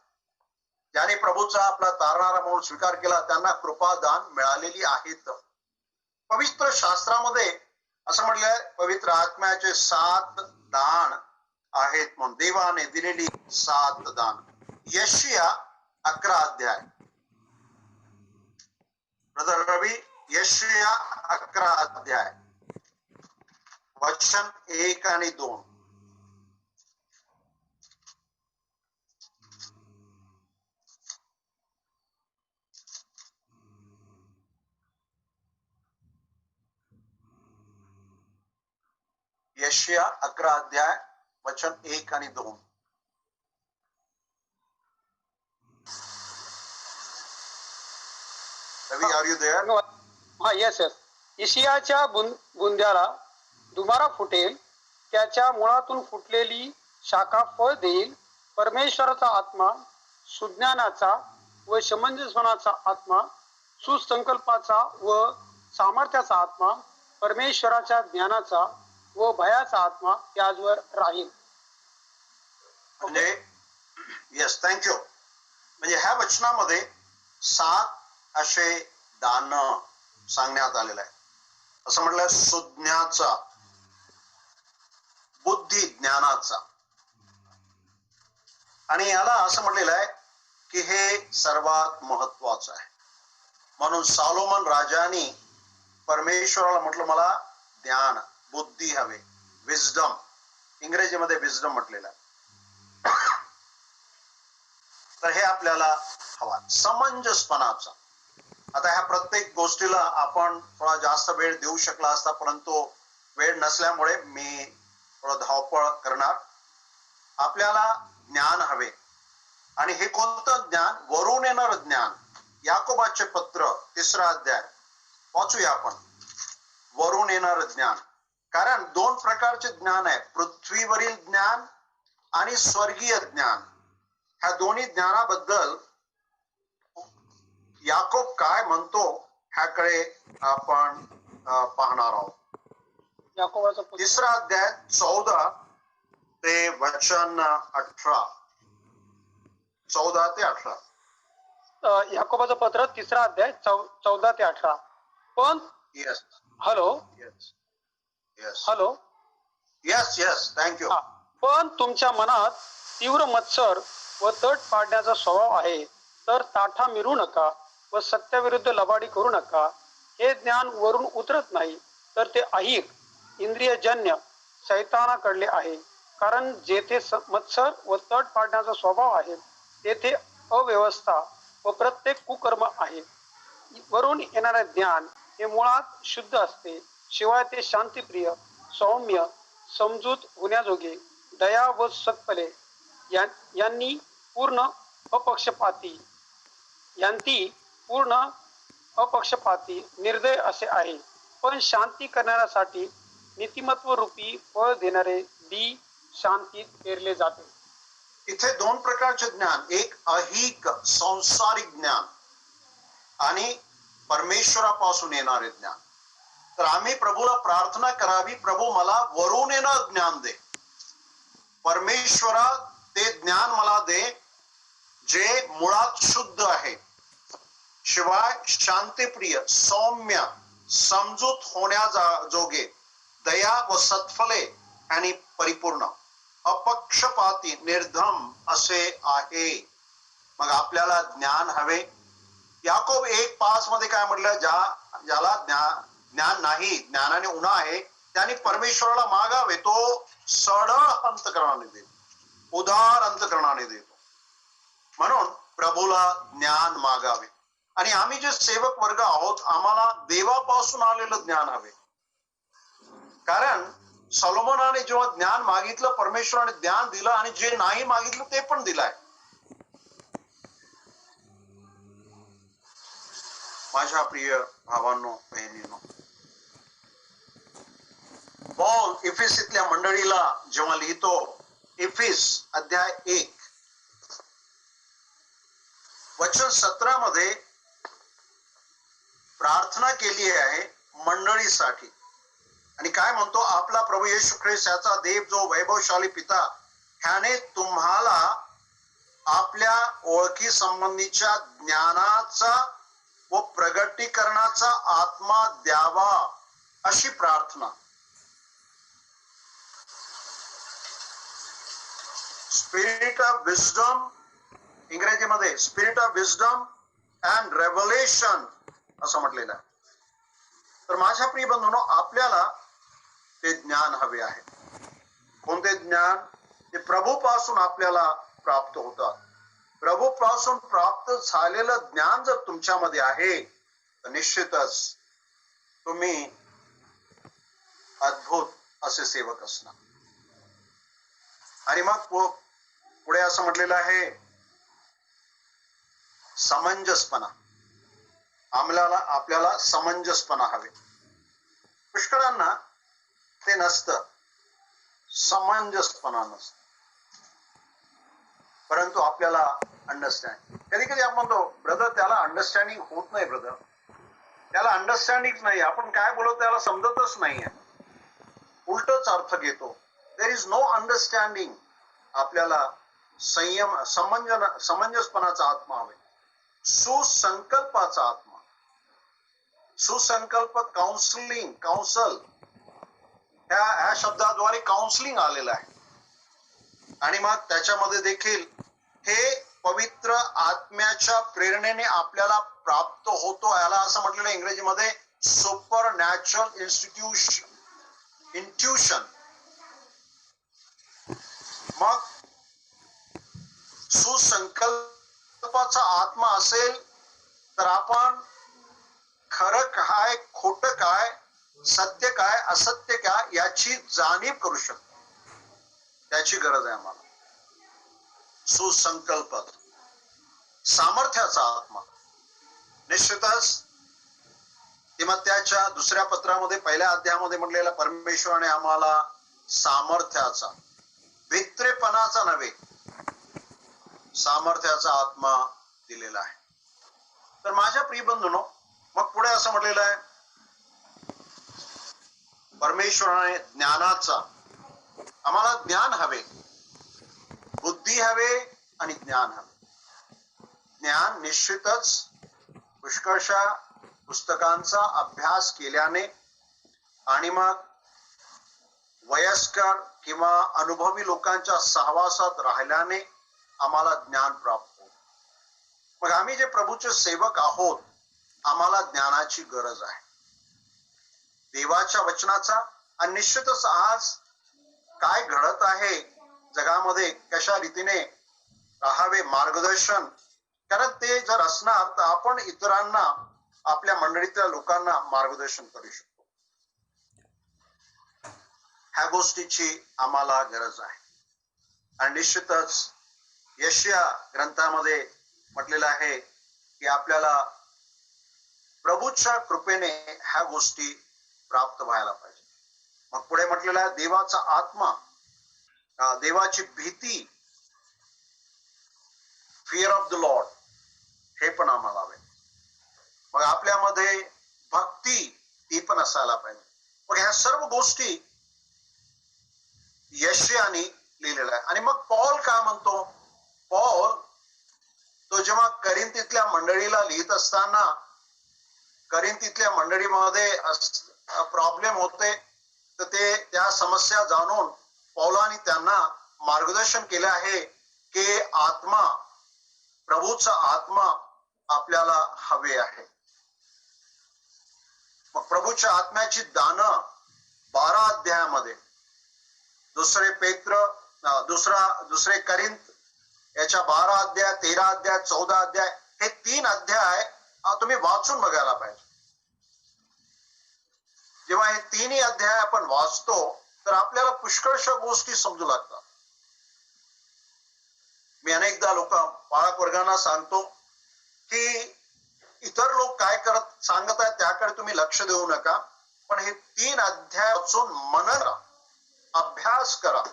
ज्याने प्रभूचा आपला तारणारा म्हणून स्वीकार केला, त्यांना कृपादान मिळालेली आहेत. पवित्र शास्त्रामध्ये असं म्हटलंय, पवित्र आत्म्याचे 7 दान आहेत म्हणून, देवाने दिलेली 7 दान. यशिया 11 अध्याय. ब्रदर रवी, यशिया 11 अध्याय, वचन 1 आणि 2. यशिया 11 अध्याय, वचन 1 आणि 2. रवी, आर यू देअर? हा, येस येस. इशियाच्या बुंद्याला दुबारा फुटेल, त्याच्या मुळातून फुटलेली शाखा फळ देईल. परमेश्वराचा आत्मा, सुज्ञानाचा व समंजसपणाचा आत्मा, सुसंकल्पाचा व सामर्थ्याचा आत्मा, परमेश्वराच्या ज्ञानाचा व भयाचा आत्मा त्याजवर राहील. म्हणजे येस, थँक्यू. म्हणजे ह्या वचनामध्ये 7 असे दान सांगण्यात आलेलं आहे. असं म्हटलंय, सुज्ञाचा, बुद्धी ज्ञानाचा. आणि याला असं म्हटलेलं आहे की हे सर्वात महत्वाचं आहे. म्हणून सॉलोमन राजाने परमेश्वराला म्हटलं, मला ज्ञान, बुद्धी हवे, विजडम. इंग्रजीमध्ये विजडम म्हटलेलं आहे. तर हे आपल्याला हवा, समंजसपणाचा. आता ह्या प्रत्येक गोष्टीला आपण थोडा जास्त वेळ देऊ शकला असता, परंतु वेळ नसल्यामुळे मी थोडं धावपळ करणार. आपल्याला ज्ञान हवे, आणि हे कोणतं ज्ञान? वरून येणार ज्ञान. याकोबाचे पत्र 3रा अध्याय वाचूया आपण. वरून येणार ज्ञान. कारण 2 प्रकारचे ज्ञान आहे, पृथ्वीवरील ज्ञान आणि स्वर्गीय ज्ञान. ह्या दोन्ही ज्ञानाबद्दल याकोब काय म्हणतो ह्याकडे आपण पाहणार आहोत. याकोबाचा पत्र 3रा अध्याय 14 ते वचन 18. 14 ते 18. याकोबाचं पत्र 3रा अध्याय 14 ते 18. पण yes hello yes yes hello yes yes thank you. हा. पण तुमच्या मनात तीव्र मत्सर व तट पाडण्याचा स्वभाव आहे, तर ताठा मिरू नका व सत्याविरुद्ध लबाडी करू नका. हे ज्ञान वरून उतरत नाही, तर ते ऐहिक, इंद्रियजन्य, शैतानाकडले आहे. कारण जेथे मत्सर व तट पाडण्याचा स्वभाव आहे, तेथे अव्यवस्था व प्रत्येक कुकर्म आहे. वरून येणारे ज्ञान हे मुळात शुद्ध असते, शिवाय ते शांतिप्रिय, सौम्य, समजूत होण्याजोगे, दया व सत्फले यांनी पूर्ण अपक्षपाती निर्दय असे आहे. पण शांती करण्यासाठी नीतिमत्व रूपी फळ देणारे बी शांतीत पेरले जाते. इथे 2 प्रकारचे ज्ञान, एक ऐहिक सांसारिक ज्ञान आणि परमेश्वरापासून येणारे ज्ञान. तर आम्ही प्रभूला प्रार्थना करावी, प्रभू मला वरून येणारे ज्ञान दे. परमेश्वरा ते ज्ञान मला दे जे मुळात शुद्ध आहे, शिवाय शांतिप्रिय, सौम्य, समजूत होण्याजोगे, दया व सत्फले आणि परिपूर्ण, अपक्षपाती, निर्धम असे आहे. मग आपल्याला ज्ञान हवे. याकोब 1:5 मध्ये काय म्हटलं? ज्याला ज्ञान नाही, ज्ञानाने उणा आहे, त्यांनी परमेश्वराला मागावे, तो सरळ अंतकरणाने देतो, उदार अंतकरणाने देतो. म्हणून प्रभूला ज्ञान मागावे. आणि आम्ही जे सेवक वर्ग आहोत, आम्हाला देवापासून आलेलं ज्ञान हवे. कारण सलोमोनाने जेव्हा ज्ञान मागितलं, परमेश्वराने ज्ञान दिलं, आणि जे नाही मागितलं ते पण दिलंय. माझ्या प्रिय भावांनो, बहिणींनो, पौल इफिसीतल्या मंडळीला जेव्हा लिहितो, इफिस अध्याय 1 वचन 17 मध्ये प्रार्थना केली आहे मंडळीसाठी. आणि काय म्हणतो? आपला प्रभू येशू ख्रिस्त याचा देव, जो वैभवशाली पिता, ह्याने तुम्हाला आपल्या ओळखी संबंधीच्या ज्ञानाचा व प्रगटीकरणाचा आत्मा द्यावा, अशी प्रार्थना. स्पिरिट ऑफ विजडम, इंग्रजीमध्ये spirit of wisdom and revelation असं म्हटलेलं आहे. तर माझ्या प्रिय बंधूंनो, आपल्याला ते ज्ञान हवे आहे. कोणते ज्ञान? ते प्रभूपासून आपल्याला प्राप्त होतात. प्रभूपासून प्राप्त झालेलं ज्ञान जर तुमच्यामध्ये आहे, तर निश्चितच तुम्ही अद्भुत असे सेवक असणार. आणि मग पुढे असं म्हटलेलं आहे, समंजसपणा. आपल्याला समंजसपणा हवे. पुष्कळांना ते नसतं, समंजसपणा नसतं. परंतु आपल्याला अंडरस्टँड, कधी कधी आपण म्हणतो, ब्रदर त्याला अंडरस्टँडिंग होत नाही, ब्रदर त्याला अंडरस्टँडिंग नाही, आपण काय बोलतो त्याला समजतच नाहीये, उलटच अर्थ घेतो. There is no understanding. आपल्याला समंजसपणाचा आत्मा हवे, सुसंकल्पाचा आत्मा. सुसंकल्प, काउन्सल, ह्या शब्दाद्वारे काउन्सिलिंग आलेलं आहे. आणि मग त्याच्यामध्ये देखील हे पवित्र आत्म्याच्या प्रेरणेने आपल्याला प्राप्त होतो. याला असं म्हटलेलं इंग्रजीमध्ये सुपर नॅचरल इंट्युशन. मग सुसंकल्प संकल्पाचा आत्मा असेल तर आपण खरं काय, खोटं काय, सत्य काय, असत्य काय याची जाणीव करू शकतो. त्याची गरज आहे आम्हाला. सुसंकल्प सामर्थ्याचा आत्मा. निश्चितच तिमोथेच्या दुसऱ्या पत्रामध्ये पहिल्या अध्यायामध्ये म्हटलेला परमेश्वराने आम्हाला सामर्थ्याचा, भित्रेपणाचा नव्हे, सामर्थ्याचा आत्मा दिलेला आहे. तर माझ्या प्रिय बंधूंनो, मग पुढे असं म्हटलेलं आहे, परमेश्वराने ज्ञानाचा, आम्हाला ज्ञान हवे, बुद्धी हवे आणि ज्ञान हवे. ज्ञान निश्चितच पुष्कळशा पुस्तकांचा अभ्यास केल्याने आणि मग वयस्कर किंवा अनुभवी लोकांच्या सहवासात राहिल्याने आम्हाला ज्ञान प्राप्त होते. मग आम्ही जे प्रभूचे सेवक आहोत, आम्हाला ज्ञानाची गरज आहे, देवाच्या वचनाचा. आणि निश्चितच आज काय घडत आहे जगामध्ये, कशा रीतीने राहावे, मार्गदर्शन, कारण ते जर असणार तर आपण इतरांना, आपल्या मंडळीतल्या लोकांना मार्गदर्शन करू शकतो. ह्या गोष्टीची आम्हाला गरज आहे. आणि निश्चितच यशया ग्रंथामध्ये म्हटलेलं आहे की आपल्याला प्रभूच्या कृपेने ह्या गोष्टी प्राप्त व्हायला पाहिजे. मग पुढे म्हटलेलं आहे देवाचा आत्मा, देवाची भीती, फिअर ऑफ द लॉर्ड, हे पण आम्हाला हवे. मग आपल्यामध्ये भक्ती ती पण असायला पाहिजे. मग ह्या सर्व गोष्टी यशयाने लिहिलेल्या आहे. आणि मग पॉल काय म्हणतो, पॉल तो जेव्हा करिंथीतल्या मंडळीला लिहित असताना, करिंथीतल्या मंडळीमध्ये प्रॉब्लेम होते, तर ते त्या समस्या जाणून पौलाने त्यांना मार्गदर्शन केले आहे की आत्मा, प्रभूचा आत्मा आपल्याला हवे आहे. मग प्रभूच्या आत्म्याची दानं 12 अध्यायामध्ये, दुसरे करिंथ याच्या 12 अध्याय, 13 अध्याय, 14 अध्याय, हे 3 अध्याय तुम्ही वाचून बघायला पाहिजे. जेव्हा हे 3ही अध्याय आपण वाचतो तर आपल्याला पुष्कळशा गोष्टी समजू लागतात. मी अनेकदा बाळक वर्गांना सांगतो की इतर लोक काय सांगत आहेत त्याकडे तुम्ही लक्ष देऊ नका, पण हे 3 अध्याय वाचून मनन करा, अभ्यास करा.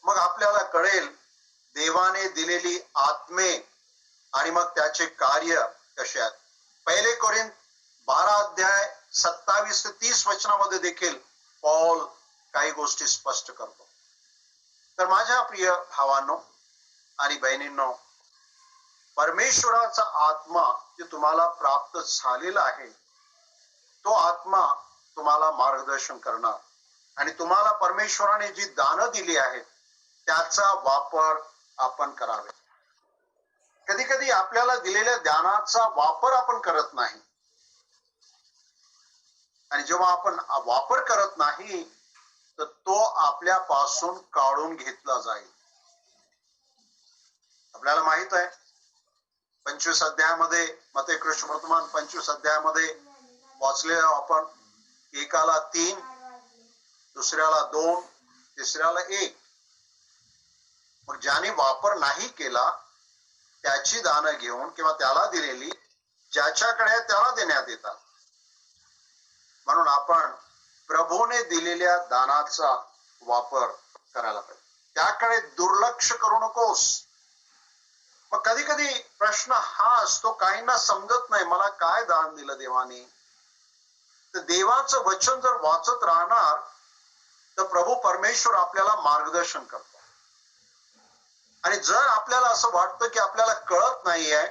मग आपल्याला कळेल देवाने दिलेली आत्मे आणि मग त्याचे कार्य कसे आहेत. पहिले कोरिंथ 12 अध्याय 27 ते 30 वचनामध्ये देखील पॉल काही गोष्टी स्पष्ट करतो. तर माझ्या प्रिय भावांनो आणि बहिणींनो, परमेश्वराचा आत्मा जे तुम्हाला प्राप्त झालेला आहे, तो आत्मा तुम्हाला मार्गदर्शन करणार आणि तुम्हाला परमेश्वराने जी दानं दिली आहेत त्याचा वापर आपण करावे. कधी कधी आपल्याला दिलेल्या दानाचा वापर आपण करत नाही, आणि जेव्हा आपण वापर करत नाही तर तो आपल्यापासून काढून घेतला जाईल. आपल्याला माहित आहे 25 अध्यायामध्ये, मत्ती कृष्ण वर्तमान 25 अध्यायामध्ये वाचलेलं आपण, एकाला 3, दुसऱ्याला 2, तिसऱ्याला 1. मग ज्याने वापर नाही केला त्याची दानं घेऊन किंवा त्याला दिलेली ज्याच्याकडे त्याला देण्यात येतात. म्हणून आपण प्रभूने दिलेल्या दानाचा वापर करायला पाहिजे, त्याकडे दुर्लक्ष करू नकोस. मग कधी कधी प्रश्न हा असतो, काहींना समजत नाही मला काय दान दिलं देवाने. तर देवाचं वचन जर वाचत राहणार तर प्रभू परमेश्वर आपल्याला मार्गदर्शन करतो. आणि जर आपल्याला असं वाटतं की आपल्याला कळत नाहीये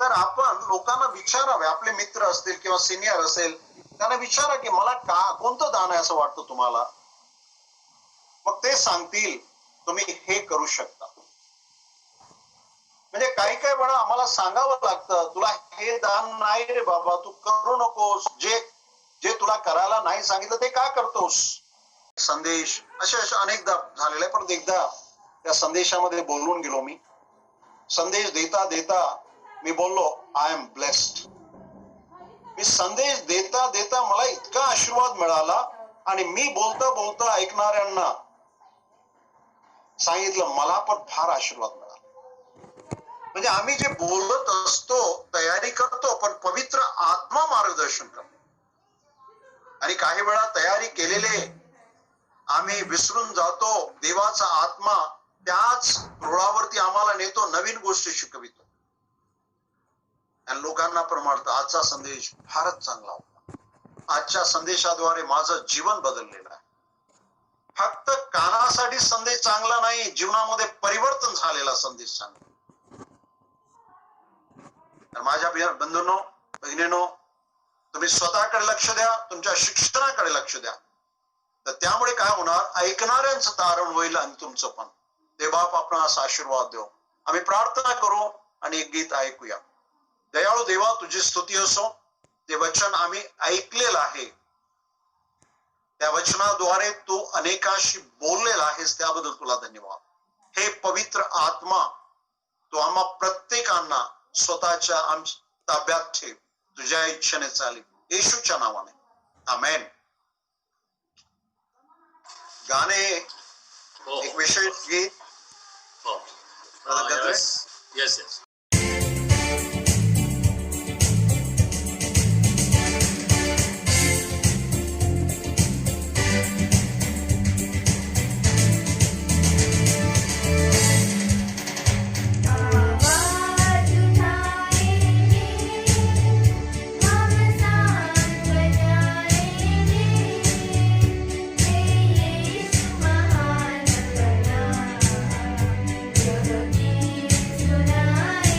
तर आपण लोकांना विचारावे, आपले मित्र असतील किंवा सिनियर असेल त्यांना विचारा की मला कोणतं दान आहे असं वाटतं तुम्हाला. मग ते सांगतील तुम्ही हे करू शकता. म्हणजे काही काही वेळा आम्हाला सांगावं लागतं, तुला हे दान नाही रे बाबा, तू करू नकोस, जे तुला करायला नाही सांगितलं ते का करतोस. संदेश असे अनेकदा झालेले, पण एकदा त्या संदेशामध्ये बोलून गेलो. मी संदेश देता देता मी बोललो आय एम ब्लेस्ड. मी संदेश देता देता मला इतका आशीर्वाद मिळाला आणि मी बोलता बोलता ऐकणाऱ्यांना सांगितलं मला पण फार आशीर्वाद मिळाला. म्हणजे आम्ही जे बोलत असतो तयारी करतो पण पवित्र आत्मा मार्गदर्शन करतो. आणि काही वेळा तयारी केलेले आम्ही विसरून जातो. देवाचा आत्मा त्याच रुळावरती आम्हाला नेतो, नवीन गोष्टी शिकवितो आणि लोकांना पण म्हणतं आजचा संदेश फारच चांगला होता. आजच्या संदेशाद्वारे माझं जीवन बदललेलं आहे. फक्त कानासाठी संदेश चांगला नाही, जीवनामध्ये परिवर्तन झालेला संदेश चांगला. माझ्या बंधूंनो भगिनींनो, तुम्ही स्वतःकडे लक्ष द्या, तुमच्या शिक्षणाकडे लक्ष द्या. तर त्यामुळे काय होणार, ऐकणाऱ्यांचं तारण होईल आणि तुमचं पण. देवबाप आपणास आशीर्वाद देव. आम्ही प्रार्थना करू आणि एक गीत ऐकूया. दयाळू देवा तुझी स्तुती असो. ते वचन आम्ही ऐकलेलं आहे, त्या वचनाद्वारे तू अनेकांशी बोललेला आहेस, त्याबद्दल तुला धन्यवाद. हे पवित्र आत्मा तू आम्हा प्रत्येकांना स्वतःच्या ताब्यात ठेव, तुझ्या इच्छेने चालेल, येशूच्या नावाने आमेन. गाणे एक विशेष गीत. Yes. Tonight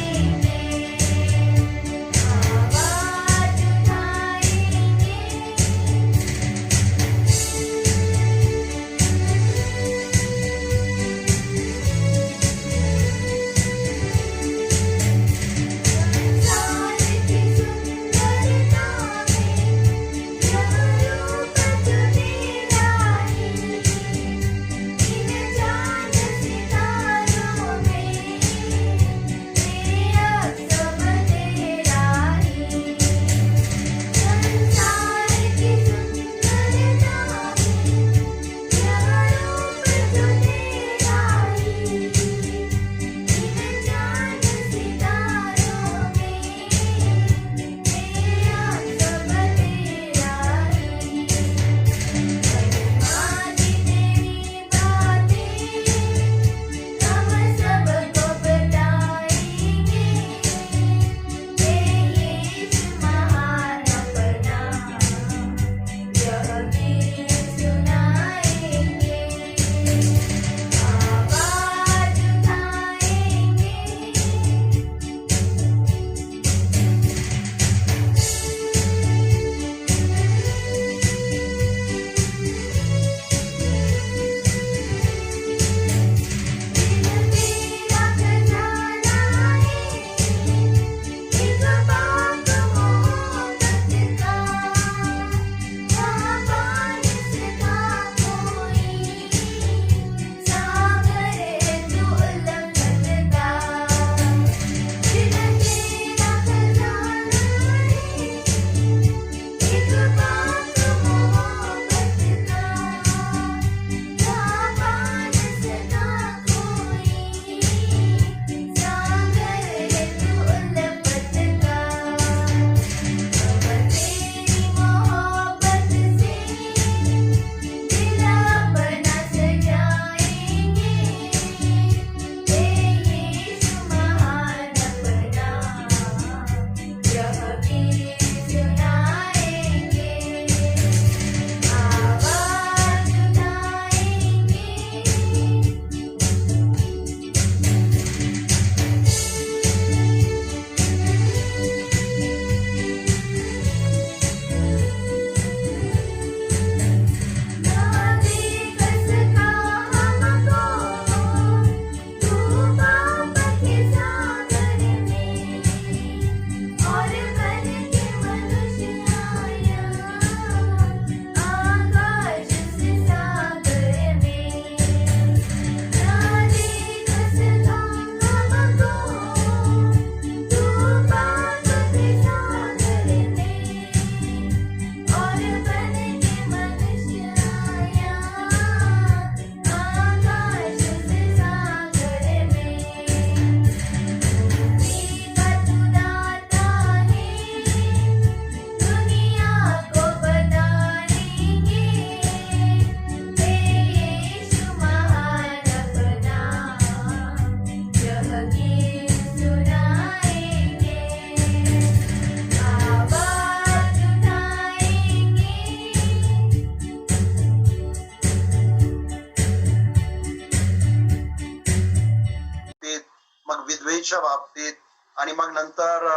मग विधवेच्या बाबतीत, आणि मग नंतर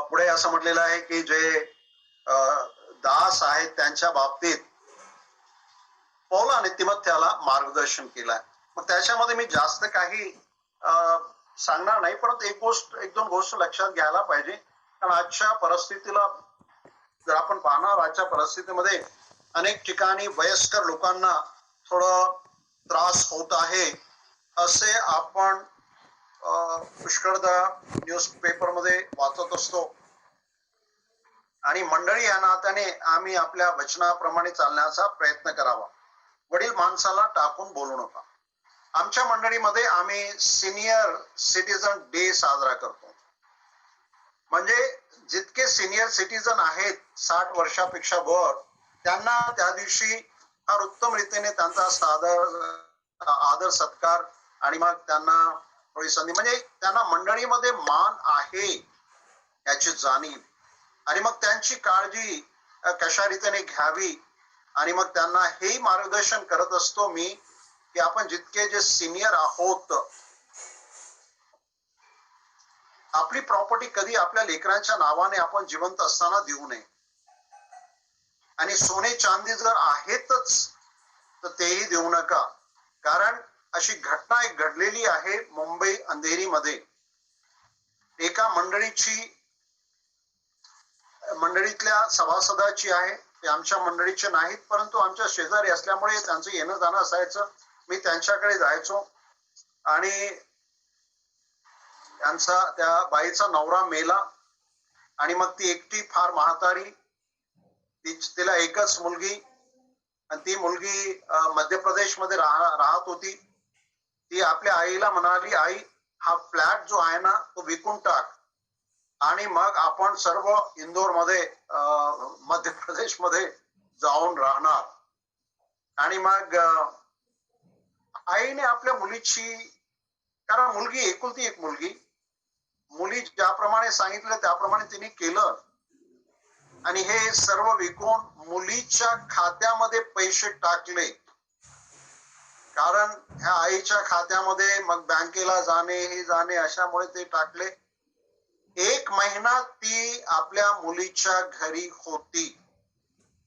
पुढे असं म्हटलेलं आहे की जे दास आहेत त्यांच्या बाबतीत पौल आणि तिमोथेला मार्गदर्शन केलंय. मग त्याच्यामध्ये मी जास्त काही सांगणार नाही, परंतु एक दोन गोष्ट लक्षात घ्यायला पाहिजे. कारण आजच्या परिस्थितीला जर आपण पाहणार, आजच्या परिस्थितीमध्ये अनेक ठिकाणी वयस्कर लोकांना थोडं त्रास होत आहे असे आपण पुष्कळदा न्यूजपेपरमध्ये वाचत असतो. आणि मंडळी या नात्याने आम्ही आपल्या वचनाप्रमाणे चालण्याचा प्रयत्न करावा. वडील माणसाला टाकून बोलू नका. आमच्या मंडळीमध्ये आम्ही सिनियर सिटीजन डे साजरा करतो. म्हणजे जितके सिनियर सिटीजन आहेत 60 वर्षापेक्षा वर, त्यांना त्या दिवशी फार उत्तम रीतीने त्यांचा आदर सत्कार आणि मग त्यांना थोडी संधी, म्हणजे त्यांना मंडळीमध्ये मान आहे याची जाणीव, आणि मग त्यांची काळजी कशा रीतीने घ्यावी, आणि मग त्यांना हेही मार्गदर्शन करत असतो मी की आपण जितके जे सिनियर आहोत, आपली प्रॉपर्टी कधी आपल्या लेकरांच्या नावाने आपण जिवंत असताना देऊ नये. आणि सोने चांदी जर आहेतच तर तेही देऊ नका. कारण अशी घटना एक घडलेली आहे मुंबई अंधेरीमध्ये. एका मंडळीतल्या सभासदाची आहे. ते आमच्या मंडळीचे नाहीत, परंतु आमच्या शेजारी असल्यामुळे त्यांचं येणं जाणं असायचं. मी त्यांच्याकडे जायचो, आणि त्या बाईचा नवरा मेला, आणि मग ती एकटी फार म्हातारी, तिला एकच मुलगी, आणि ती मुलगी मध्य प्रदेश मध्ये राहत होती. ती आपल्या आईला म्हणाली, आई हा फ्लॅट जो आहे ना तो विकून टाक, आणि मग आपण सर्व इंदोर मध्ये मध्य प्रदेश मध्ये जाऊन राहणार. आणि मग आईने आपल्या मुलीची, कारण मुलगी एकुलती एक मुली ज्याप्रमाणे सांगितलं त्याप्रमाणे तिने केलं, आणि हे सर्व विकून मुलीच्या खात्यामध्ये पैसे टाकले. कारण ह्या आईच्या खात्यामध्ये मग बँकेला जाणे हे जाणे अशामुळे ते टाकले. 1 महिना ती आपल्या मुलीच्या घरी होती.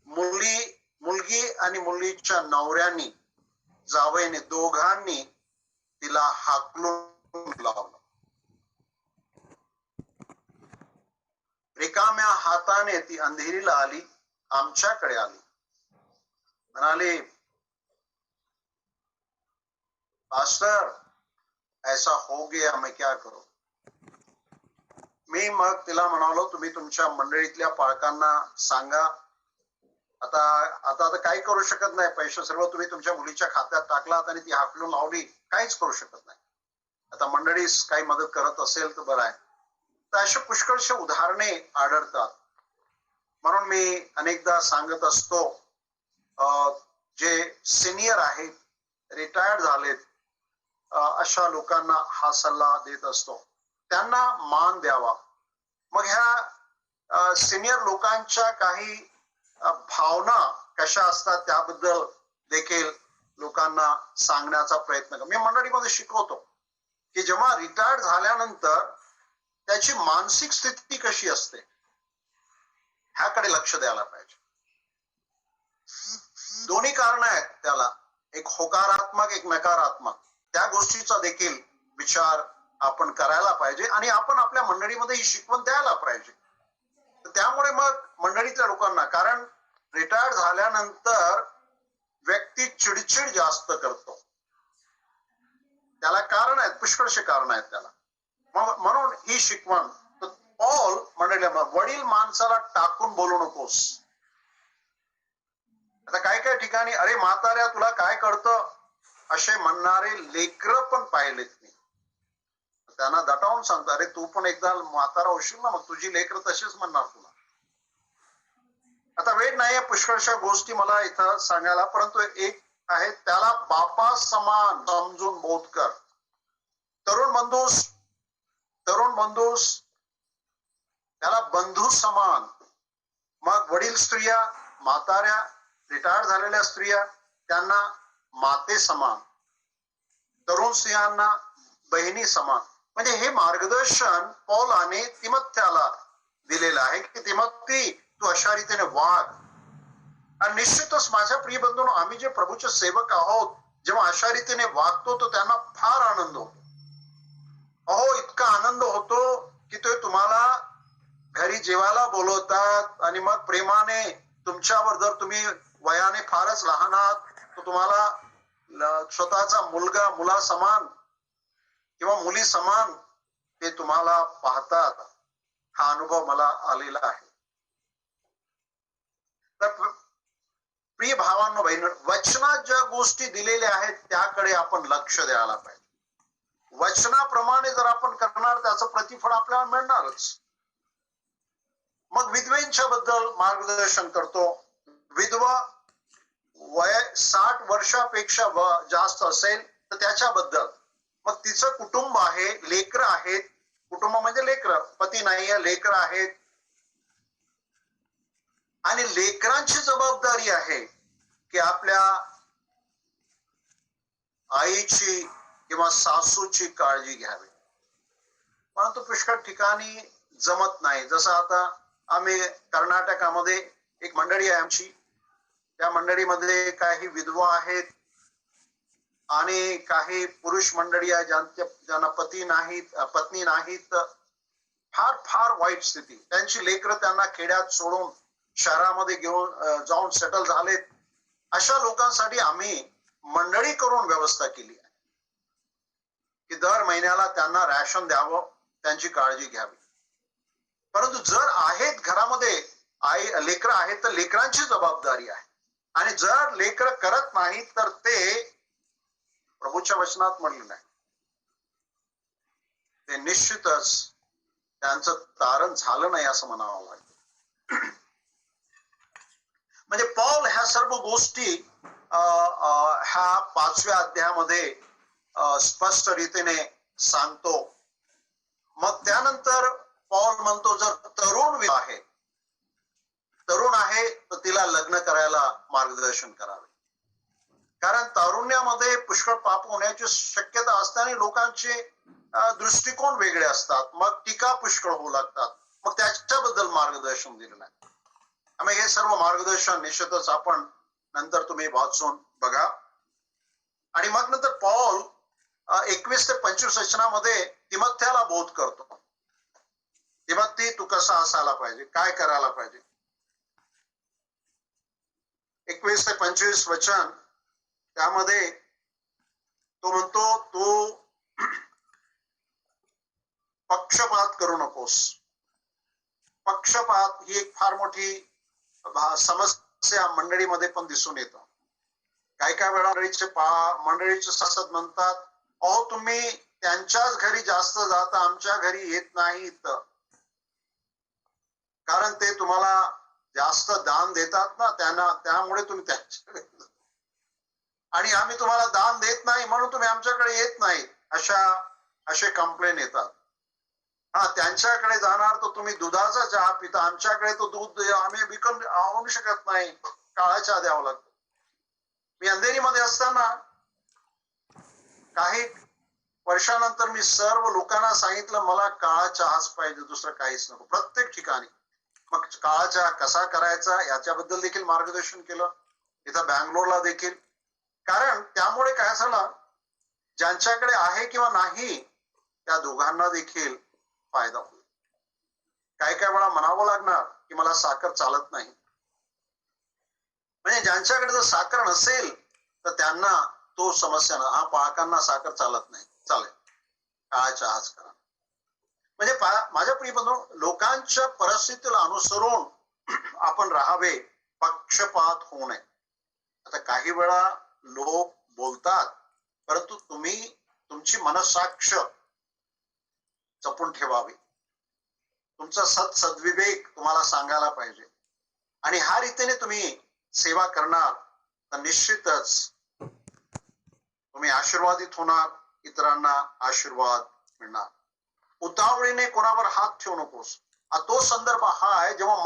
मुलगी आणि मुलीच्या नवऱ्यानी, जावयाने, दोघांनी तिला हाकलून लावलं. रिकाम्या हाताने ती अंधेरीला आली, आमच्याकडे आली, म्हणाली, पास्टर ऐसा हो गया, मैं क्या करूं. मी मग तिला म्हणालो, तुम्ही तुमच्या मंडळीतल्या पालकांना सांगा. आता काही करू शकत नाही. पैसे सर्व तुम्ही तुमच्या मुलीच्या खात्यात टाकलात आणि ती हाकलून लावली, काहीच करू शकत नाही. आता मंडळी काही मदत करत असेल तर बरं आहे. तर अशी पुष्कळशी उदाहरणे आढळतात. म्हणून मी अनेकदा सांगत असतो, जे सिनियर आहेत, रिटायर्ड झालेत, अशा लोकांना हा सल्ला देत असतो, त्यांना मान द्यावा. मग ह्या सिनियर लोकांच्या काही भावना कशा असतात त्याबद्दल देखील लोकांना सांगण्याचा प्रयत्न कर. मी मंडळीमध्ये शिकवतो की जेव्हा रिटायर्ड झाल्यानंतर त्याची मानसिक स्थिती कशी असते ह्याकडे लक्ष द्यायला पाहिजे. दोन्ही कारण आहेत त्याला, एक होकारात्मक एक नकारात्मक. त्या गोष्टीचा देखील विचार आपण करायला पाहिजे, आणि आपण आपल्या मंडळीमध्ये ही शिकवण द्यायला पाहिजे. त्यामुळे मग मंडळीतल्या लोकांना, कारण रिटायर्ड झाल्यानंतर व्यक्ती चिडचिड जास्त करतो, त्याला कारण आहेत, पुष्कळशी कारण आहेत त्याला. म्हणून ही शिकवण पौल म्हणाले, वडील माणसाला टाकून बोलू नकोस. आता काही ठिकाणी अरे म्हाताऱ्या तुला काय कळतं असे म्हणणारे लेकर पण पाहिलेत मी. त्यांना दटावून सांगतो, अरे तू पण एकदा म्हातारा होशील ना, मग तुझी लेकर तशीच म्हणणार तुला. आता वेळ नाहीये पुष्कळशा गोष्टी मला इथं सांगायला, परंतु एक आहे, त्याला बापा समान समजून बोध कर. तरुण बंधूस त्याला बंधू समान. मग वडील स्त्रिया, म्हाताऱ्या, रिटायर्ड झालेल्या स्त्रिया, त्यांना माते समान. तरुण स्त्रियांना बहिणी समान. म्हणजे हे मार्गदर्शन पौलाने तिमोथेला दिलेलं आहे की तिमोथी तू अशा रीतीने वाग. आणि निश्चितच माझ्या प्रिय बंधूंनो, आम्ही जे प्रभूचे सेवक आहोत जेव्हा अशा रीतीने वागतो तो त्यांना फार आनंद होतो. अहो, इतका आनंद होतो की ते तुम्हाला घरी जेवायला बोलवतात आणि मग प्रेमाने तुमच्यावर, जर तुम्ही वयाने फारच लहान आहात तर तुम्हाला स्वतःचा मुलगा मुला समान किंवा मुली समान ते तुम्हाला पाहतात. हा अनुभव मला आलेला आहे. तर प्रिय भावांनो बहिण, वचनात ज्या गोष्टी दिलेल्या आहेत त्याकडे आपण लक्ष द्यायला पाहिजे. वचनाप्रमाणे जर आपण करणार त्याचं प्रतिफळ आपल्याला मिळणारच. मग विधवेंच्या बद्दल मार्गदर्शन करतो. विधवा वय 60 वर्षापेक्षा जास्त असेल तर त्याच्याबद्दल, मग तिचं कुटुंब आहे, लेकरं आहेत, कुटुंब म्हणजे लेकरं, पती नाही, लेकरं आहेत, आणि लेकरांची जबाबदारी आहे की आपल्या आईची किंवा सासूची काळजी घ्यावी. परंतु पुष्कळ ठिकाणी जमत नाही. जसं आता आम्ही कर्नाटकामध्ये एक मंडळी आहे आमची, त्या मंडळीमध्ये काही विधवा आहेत आणि काही पुरुष मंडळी आहे ज्यांना पत्नी नाहीत. फार फार वाईट स्थिती. त्यांची लेकरं त्यांना खेड्यात सोडून शहरामध्ये घेऊन जाऊन सेटल झालेत. अशा लोकांसाठी आम्ही मंडळी करून व्यवस्था केली आहे की दर महिन्याला त्यांना रॅशन द्यावं, त्यांची काळजी घ्यावी. परंतु जर आहेत घरामध्ये लेकरं आहेत तर लेकरांची जबाबदारी आहे. आणि जर लेकरं करत नाहीत तर ते प्रभूच्या वचनात म्हणलेलं आहे, ते निश्चितच त्यांचं तारण झालं नाही असं म्हणावं लागेल. म्हणजे पौल ह्या सर्व गोष्टी ह्या 5व्या अध्यायामध्ये स्पष्ट रीतीने सांगतो. मग त्यानंतर पौल म्हणतो, जर तरुण आहे तर तिला लग्न करायला मार्गदर्शन करावे. कारण तारुण्यामध्ये पुष्कळ पाप होण्याची शक्यता असते आणि लोकांचे दृष्टिकोन वेगळे असतात. मग टीका पुष्कळ होऊ लागतात. मग त्याच्याबद्दल मार्गदर्शन दिलेलं आहे. आम्ही हे सर्व मार्गदर्शन निश्चितच आपण नंतर तुम्ही वाचून बघा. आणि मग नंतर पौल 21 ते 25 वचनामध्ये तिमोथेला बोध करतो. तिमोथी, तू कसा असायला पाहिजे, काय करायला पाहिजे. 21 ते 25 वचन, त्यामध्ये तो म्हणतो, तू पक्षपात करू नकोस. पक्षपात ही एक फार मोठी समस्या मंडळीमध्ये पण दिसून येतं. काही वेळा मंडळीचे सतत म्हणतात, अहो तुम्ही त्यांच्याच घरी जास्त जाता, आमच्या घरी येत नाहीत, कारण ते तुम्हाला जास्त दान देतात ना, त्यामुळे तुम्ही त्यांच्याकडे, आणि आम्ही तुम्हाला दान देत नाही म्हणून तुम्ही आमच्याकडे येत नाही, असे कंप्लेन येतात. हा, त्यांच्याकडे जाणार तर तुम्ही दुधाचा चहा पिता, आमच्याकडे तो दूध आम्ही विकत आणू शकत नाही, काळा चहा द्यावा लागतो. मी अंधेरीमध्ये असताना काही वर्षानंतर मी सर्व लोकांना सांगितलं, मला काळा चहाच पाहिजे, दुसरं काहीच नको, प्रत्येक ठिकाणी. मग काळा चहा कसा करायचा याच्याबद्दल देखील मार्गदर्शन केलं, इथं बँगलोरला देखील. कारण त्यामुळे काय झालं, ज्यांच्याकडे आहे किंवा नाही त्या दोघांना देखील फायदा होईल. काही वेळा म्हणावं लागणार की मला साखर चालत नाही. म्हणजे ज्यांच्याकडे जर साखर नसेल तर त्यांना तो समस्या ना, हा पाळकांना साखर चालत नाही, चालेल काळा चहाच करा. म्हणजे माझ्या प्रिय बंधू, लोकांच्या परिस्थितीला अनुसरून आपण राहावे, पक्षपात होऊ नये. आता काही वेळा लोक बोलतात, परंतु तुम्ही तुमची मनसाक्ष जपून ठेवावी. तुमचा सद्विवेक तुम्हाला सांगायला पाहिजे. आणि ह्या रीतीने तुम्ही सेवा करणार तर निश्चितच तुम्ही आशीर्वादित होणार, इतरांना आशीर्वाद मिळणार. उतावळीने कोणावर हात ठेवू नकोस. तो संदर्भ हा आहे जेव्हा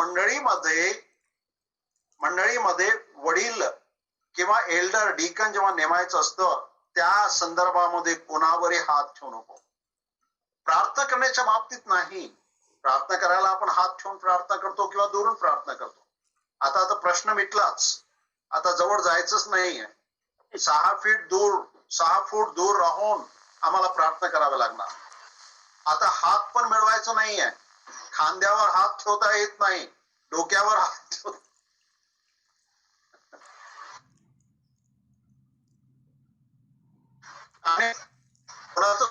मंडळीमध्ये वडील किंवा एल्डर डीकन जेव्हा नेमायचं असतं त्या संदर्भामध्ये कोणावरही हात ठेवू नको. प्रार्थना करण्याच्या बाबतीत नाही. प्रार्थना करायला आपण हात ठेवून प्रार्थना करतो किंवा दुरून प्रार्थना करतो. आता प्रश्न मिटलाच. आता जवळ जायचंच नाहीये. 6 फूट दूर राहून आम्हाला प्रार्थना करावी लागणार. आता हात पण मिळवायचं नाहीये. खांद्यावर हात ठेवता येत नाही, डोक्यावर हात ठेवता. आणि कोणाचं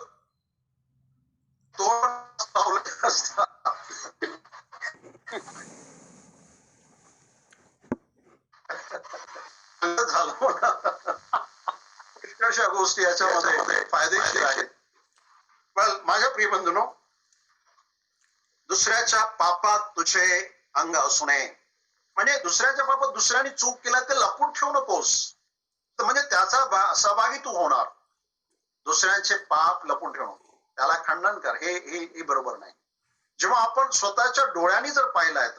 तोंड असतात. झालं पुष्कळशा गोष्टी याच्यामध्ये फायदेशीर आहेत. पण माझ्या प्रिय बंधूंनो, दुसऱ्याच्या पापात तुझे अंग असू नये. म्हणजे दुसऱ्याच्या पापात दुसऱ्याने चूक केला ते लपून ठेवू नकोस. तर म्हणजे त्याचा सहभागी तू होणार. दुसऱ्यांचे पाप लपून ठेवणं, त्याला खंडन कर. हे बरोबर नाही. जेव्हा आपण स्वतःच्या डोळ्यांनी जर पाहिलं आहे,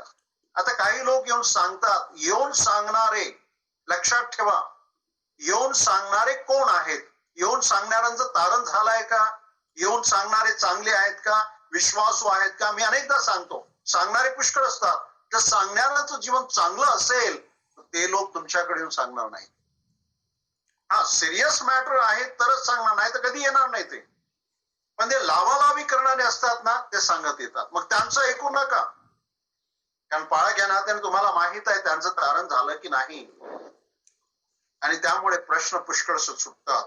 आता काही लोक येऊन सांगतात, येऊन सांगणारे, लक्षात ठेवा, येऊन सांगणारे कोण आहेत? येऊन सांगणाऱ्यांचं तारण झालंय का? येऊन सांगणारे चांगले आहेत का? विश्वासू आहेत का? मी अनेकदा सांगतो, सांगणारे पुष्कळ असतात. तर सांगणाऱ्यांचं जीवन चांगलं असेल तर ते लोक तुमच्याकडे येऊन सांगणार नाही. हा सिरियस मॅटर आहे तरच सांगणार, नाही तर कधी येणार नाही ते. पण ते लावालावी करणारे असतात ना, ते सांगत येतात. मग त्यांचं ऐकू नका. कारण पाळक या नात्याने तुम्हाला माहित आहे त्यांचं तारण झालं की नाही. आणि त्यामुळे प्रश्न पुष्कळसे सुटतात.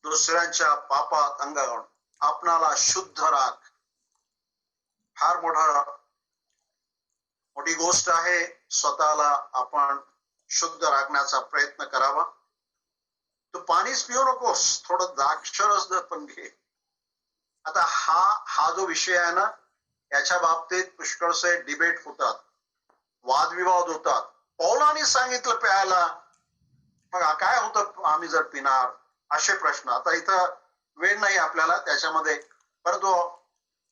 दुसऱ्यांच्या पापात अंग घालून आपणाला शुद्ध राख. फार मोठी गोष्ट आहे. स्वतःला आपण शुद्ध राखण्याचा प्रयत्न करावा. तू पाणीच पिऊ नकोस, थोडं द्राक्षरस पण घे. आता हा जो विषय आहे ना, याच्या बाबतीत पुष्कळसे डिबेट होतात, वादविवाद होतात. पौलाने सांगितलं प्यायला, मग काय होतं आम्ही जर पिणार, असे प्रश्न. आता इथं वेळ नाही आपल्याला त्याच्यामध्ये, परंतु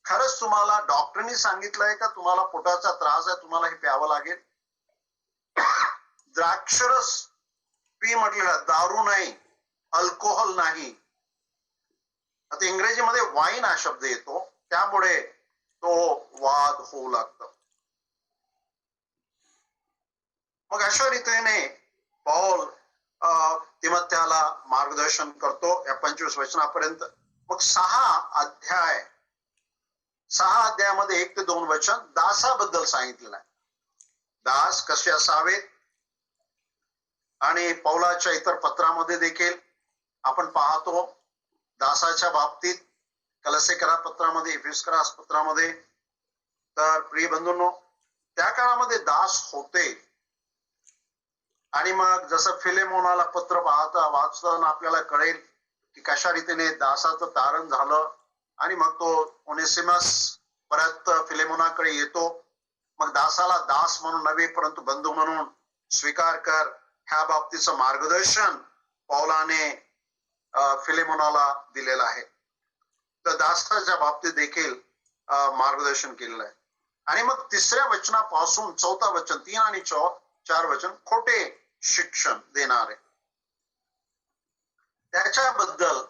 खरंच तुम्हाला डॉक्टरनी सांगितलंय का तुम्हाला पोटाचा त्रास आहे, तुम्हाला हे प्यावं लागेल? द्राक्षरस पी म्हटलेलं, दारू नाही, अल्कोहोल नाही. आता इंग्रजीमध्ये वाईन हा शब्द येतो, त्यामुळे तो वाद होऊ लागतो. मग अशा रीतीने पौल तिमोथेला मार्गदर्शन करतो या 25 वचनापर्यंत. मग 6 अध्यायामध्ये 1 ते 2 वचन दासाबद्दल सांगितलेलं आहे. दास कसे असावेत. आणि पौलाच्या इतर पत्रामध्ये देखील आपण पाहतो दासाच्या बाबतीत, कलसेकरा पत्रामध्ये, एफेसकरा पत्रामध्ये. तर प्रिय बंधूंनो, त्या काळामध्ये दास होते. आणि मग जसं फिलेमोनाला पत्र वाचताना आपल्याला कळेल की कशा रीतीने दासाचं तारण झालं. आणि मग तो ओनेसिमस परत फिलेमोनाकडे येतो. मग दासाला दास म्हणून नव्हे परंतु बंधू म्हणून स्वीकार कर, ह्या बाबतीचं मार्गदर्शन पौलाने फिलेमोनाला दिलेलं आहे. तर दासाच्या बाबतीत देखील मार्गदर्शन केलेलं आहे. आणि मग 3ऱ्या वचनापासून 4थं वचन, 3 आणि 4 वचन खोटे शिक्षण देणारे. त्याच्याबद्दल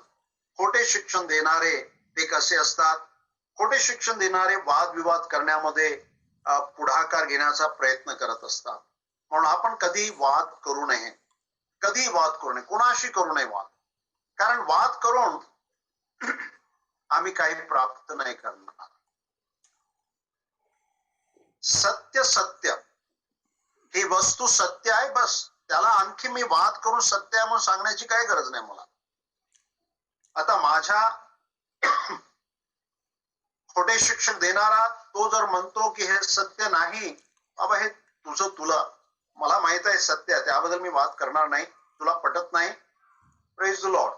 खोटे शिक्षण देणारे ते कसे असतात? खोटे शिक्षण देणारे वादविवाद करण्यामध्ये पुढाकार घेण्याचा प्रयत्न करत असतात. म्हणून आपण कधी वाद करू नये, कोणाशी करू नये वाद. कारण वाद करून आम्ही काही प्राप्त नाही करणार. सत्य ही वस्तू सत्य आहे, बस. त्याला आणखी मी वाद करून सत्य आहे म्हणून सांगण्याची काही गरज नाही मला. आता माझ्या खोटे शिक्षण देणारा तो जर म्हणतो की हे सत्य नाही, बाबा हे तुझं तुला, मला माहित आहे सत्य आहे, त्याबद्दल मी वाद करणार नाही, तुला पटत नाही, प्रेज द लॉर्ड.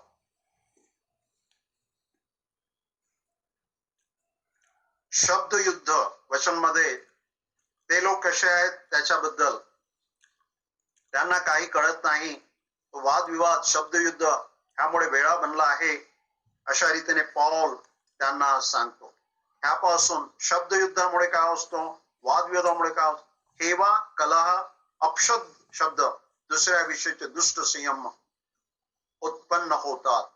शब्दयुद्ध वचनमध्ये ते लोक कसे आहेत त्याच्याबद्दल त्यांना काही कळत नाही. वादविवाद, शब्दयुद्ध ह्यामुळे वेळा बनला आहे, अशा रीतीने पौल त्यांना सांगतो. ह्यापासून शब्दयुद्धामुळे काय असतो, वादविवादामुळे काय असतो, हेवा, कलह, अपशब्द शब्द, दुसऱ्या विषयीचे दुष्ट संयम उत्पन्न होतात.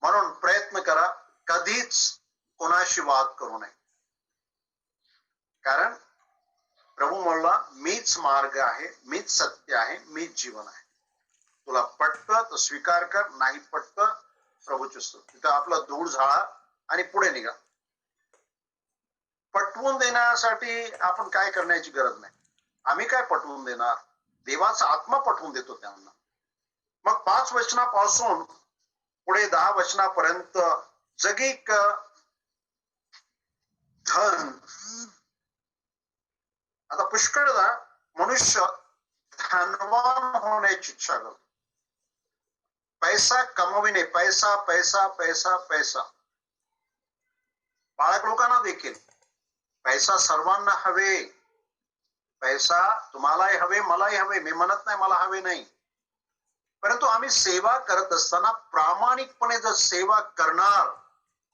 म्हणून प्रयत्न करा, कधीच कोणाशी वाद करू नये. कारण प्रभू म्हणला, मीच मार्ग आहे, मीच सत्य आहे, मीच जीवन आहे. तुला पटतं तर स्वीकार कर, नाही पटतं प्रभूची स्तुती. तिथं आपला धूळ झाळा आणि पुढे निघा. पटवून देण्यासाठी आपण काय करण्याची गरज नाही. आम्ही काय पटवून देणार? देवाचा आत्मा पटवून देतो त्यांना. मग 5 वचनापासून पुढे 10 वचनापर्यंत जगिक धन. आता पुष्कळदा मनुष्य धनवान होण्याची इच्छा करतो. पैसा कमविणे, पैसा पैसा पैसा पैसा. बाळक लोकांना देखील पैसा सर्वांना हवे. पैसा तुम्हालाही हवे, मलाही हवे. मी म्हणत नाही मला हवे नाही. परंतु आम्ही सेवा करत असताना प्रामाणिकपणे जर सेवा करणार,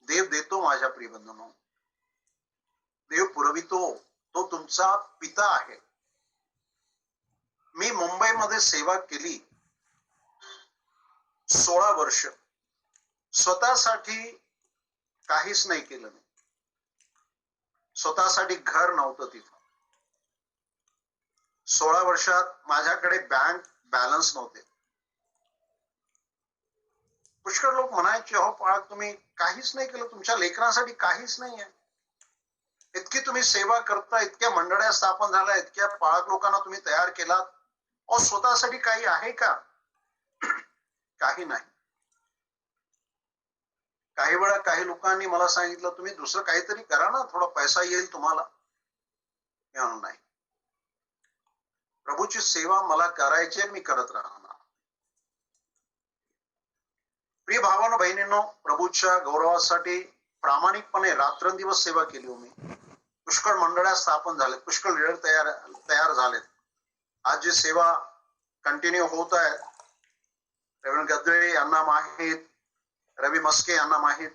देव देतो माझ्या प्रियबंधूंनो. देव पुरवितो. तो तुमचा पिता आहे. मी मुंबईमध्ये सेवा केली 16 वर्ष. स्वतःसाठी काहीच नाही केलं मी. स्वतःसाठी घर नव्हतं तिथं. 16 वर्षात माझ्याकडे बँक बॅलन्स नव्हते. पुष्कळ लोक म्हणायचे, हो पाळक तुम्ही काहीच नाही केलं, तुमच्या लेकरांसाठी काहीच नाही आहे. इतकी तुम्ही सेवा करता, इतक्या मंडळ्या स्थापन झाल्या, इतक्या पाळक लोकांना तुम्ही तयार केलात, अहो स्वतःसाठी काही आहे का? काही नाही. काही वेळा काही लोकांनी मला सांगितलं, तुम्ही दुसरं काहीतरी करा ना, थोडा पैसा येईल तुम्हाला. नाही, प्रभूची सेवा मला करायची, मी करत राहणार. प्रिय भावांनो बहिणींनो, प्रभूच्या गौरवासाठी प्रामाणिकपणे रात्रंदिवस सेवा केली हो मी. पुष्कळ मंडळ्या स्थापन झाले, पुष्कळ लीडर तयार झालेत. आज जी सेवा कंटिन्यू होत आहे, रेव्हरंड गद्रे यांना माहीत, रवी मस्के यांना माहीत.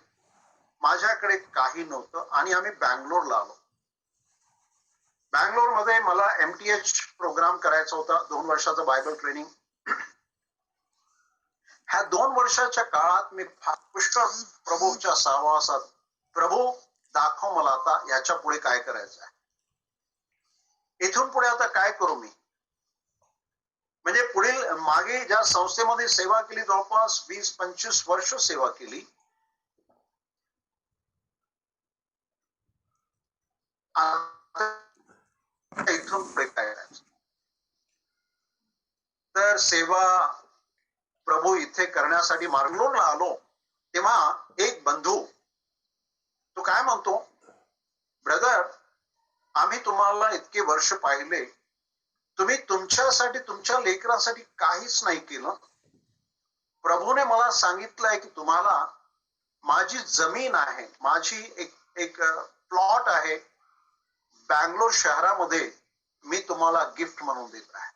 माझ्याकडे काही नव्हतं आणि आम्ही बँगलोरला आलो. बँगलोरमध्ये मला MTH प्रोग्राम करायचा होता, 2 वर्षाचं बायबल ट्रेनिंग. ह्या 2 वर्षाच्या काळात मी पुष्कळ प्रभूच्या सहवासात, प्रभू दाखव मला आता याच्या पुढे काय करायचं आहे, इथून पुढे आता काय करू मी. म्हणजे पुढील मागे ज्या संस्थेमध्ये सेवा केली, जवळपास 20-25 वर्ष सेवा केली. इथून पुढे काय करायचं. तर सेवा प्रभू इथे करण्यासाठी मार्गलोरला आलो तेव्हा एक बंधू तो काय म्हणतो, ब्रदर आम्ही तुम्हाला इतके वर्ष पाहिले, तुम्ही तुमच्यासाठी तुमच्या लेकरांसाठी काहीच नाही केलं. प्रभूने मला सांगितलंय की तुम्हाला माझी जमीन आहे, माझी एक प्लॉट आहे बँगलोर शहरामध्ये, मी तुम्हाला गिफ्ट म्हणून देत आहे.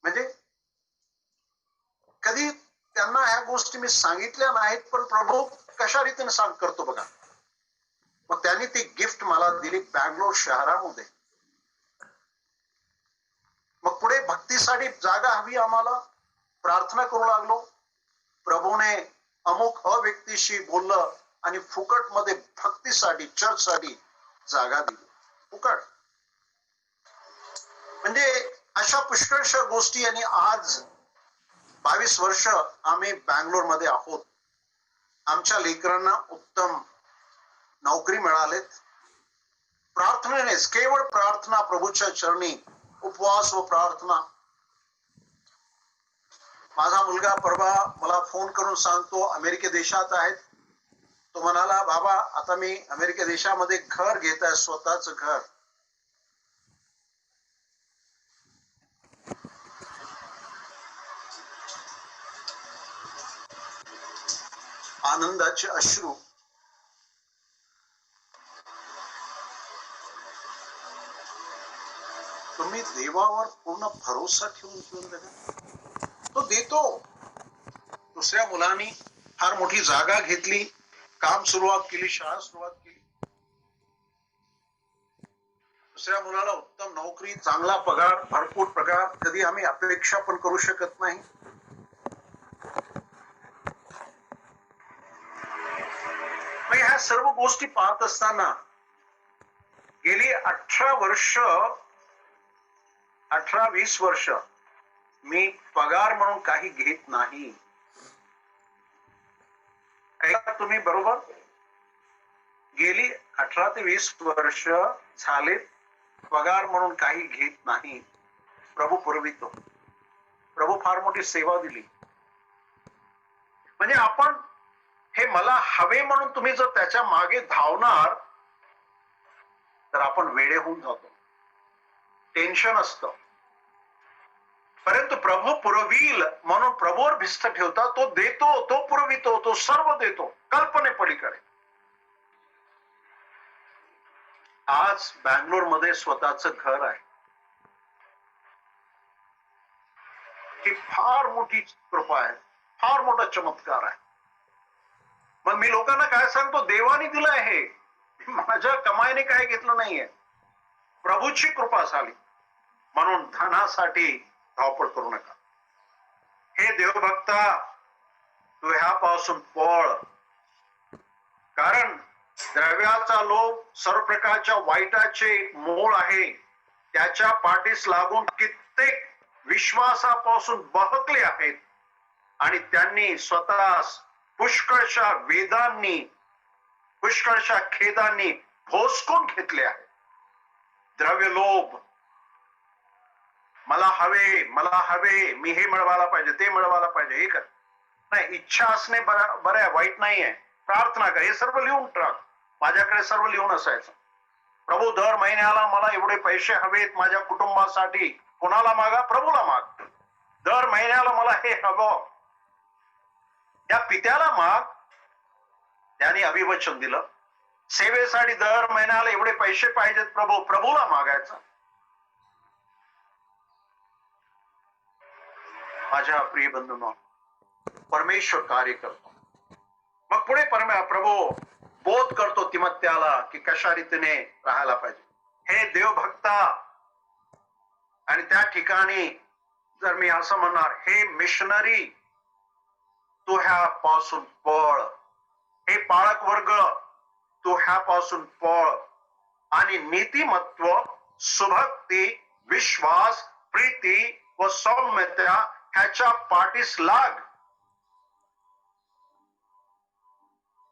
म्हणजे कधी त्यांना ह्या गोष्टी मी सांगितल्या नाहीत, पण प्रभू कशा रीतीने करतो बघा. मग त्यांनी ती गिफ्ट मला दिली बँगलोर शहरामध्ये. मग पुढे भक्तीसाठी जागा हवी आम्हाला, प्रार्थना करू लागलो. प्रभूने अमुक व्यक्तीशी बोललं आणि फुकट मध्ये भक्तीसाठी, चर्चसाठी जागा दिली, फुकट. म्हणजे अशा पुष्कळशा गोष्टी. आणि आज 22 वर्ष आम्ही बँगलोर मध्ये आहोत. आमच्या लेकरांना उत्तम नोकरी मिळालेत. प्रार्थनेनेच, केवळ प्रार्थना, प्रभूच्या चरणी उपवास व प्रार्थना. माझा मुलगा परवा मला फोन करून सांगतो, अमेरिके देशात आहेत. तो म्हणाला, बाबा आता मी अमेरिके देशामध्ये घर घेत आहे, स्वतःच घर. आनंदाचे अश्रू. तुम्ही देवावर पूर्ण भरोसा ठेवून जीवन जगा, तो देतो. दुसऱ्या मुलांनी फार मोठी जागा घेतली, काम सुरुवात केली, शाळा सुरुवात केली. दुसऱ्या मुलाला उत्तम नोकरी, चांगला पगार, भरपूर पगार. कधी आम्ही अपेक्षा पण करू शकत नाही. ह्या सर्व गोष्टी पाहत असताना गेली 18-20 वर्ष मी पगार म्हणून काही घेत नाही. ऐका तुम्ही बरोबर, गेली 18 ते 20 वर्ष झाले पगार म्हणून काही घेत नाही. प्रभू पुरवितो. प्रभू फार मोठी सेवा दिली. म्हणजे आपण हे मला हवे म्हणून तुम्ही जर त्याच्या मागे धावणार तर आपण वेडे होऊन जातो. टेन्शन असतं. परंतु प्रभू पुरवील म्हणून प्रभूवर भिस्त ठेवता. तो देतो, तो पुरवितो, तो सर्व देतो कल्पने पलीकडे. आज बँगलोर मध्ये स्वतःच घर आहे. ही फार मोठी कृपा आहे, फार मोठा चमत्कार आहे. मग मी लोकांना काय सांगतो, देवाने दिलं आहे, माझ्या कमाईने काय घेतलं नाहीये, प्रभूची कृपा झाली. म्हणून धनासाठी धावपळ करू नका. हे देवभक्ता, तू ह्यापासून पळ. कारण द्रव्याचा लोभ सर्व प्रकारच्या वाईटाचे मूळ आहे. त्याच्या पाठीस लागून कित्येक विश्वासापासून बहकले आहेत आणि त्यांनी स्वतःस पुष्कळशा वेदांनी, पुष्कळशा खेदांनी भोसकून घेतले आहे. द्रव्य लोभ, मला हवे, मला हवे, मी हे मिळवायला पाहिजे, ते मिळवायला पाहिजे, हे कर. नाही, इच्छा असणे बरं आहे, वाईट नाहीये. प्रार्थना कर, हे सर्व लिहून टाक. माझ्याकडे सर्व लिहून असायचं. प्रभू, दर महिन्याला मला एवढे पैसे हवेत माझ्या कुटुंबासाठी. कोणाला मागा? प्रभूला माग. दर महिन्याला मला हे हवं. त्या पित्याला माग. त्याने अभिवचन दिलं, सेवेसाठी दर महिन्याला एवढे पैसे पाहिजेत प्रभू, प्रभूला मागायचं. माझ्या प्रिय बंधूंनो, परमेश्वर कार्य करतो. मग पुढे प्रभू बोध करतो तिमत्याला की कशा रीतीने राहायला पाहिजे. हे देवभक्ता, आणि त्या ठिकाणी जर मी असं म्हणणार, हे मिशनरी, तू ह्यापासून पळ. हे पाळक वर्ग, तू ह्यापासून पळ. आणि नीतिमत्व, सुभक्ती, विश्वास, प्रीती व सौम्यता ह्याच्या पाठीस लाग.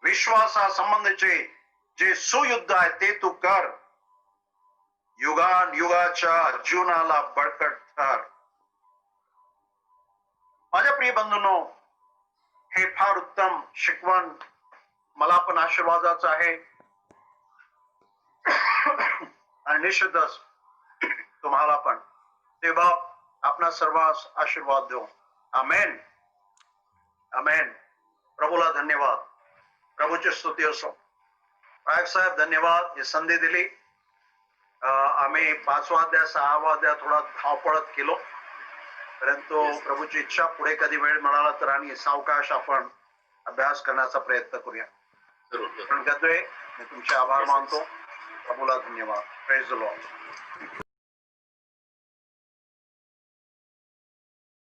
विश्वासासंबंधीचे जे सुयुद्ध आहे ते तू कर. युगान युगाच्या जीवनाला बळकट कर. माझ्या प्रिय बंधूंनो, हे फार उत्तम शिकवण मला पण आशीर्वादाचं आहे. आणि निश्चितच तुम्हाला पण. तेव्हा आपणा सर्वांस आशीर्वाद देऊ. आमेन, आमेन. प्रभूला धन्यवाद, प्रभूची स्तुती असो. नायक साहेब धन्यवाद, ही संधी दिली. आम्ही 5वा अध्याय 6वा अध्याय थोडा धावपळत केलो, परंतु प्रभूची इच्छा, पुढे कधी वेळ मिळाला तर आणि सावकाश आपण अभ्यास करण्याचा प्रयत्न करूया. पण करतोय, मी तुमचे आभार मानतो. प्रभूला धन्यवाद. Praise the Lord.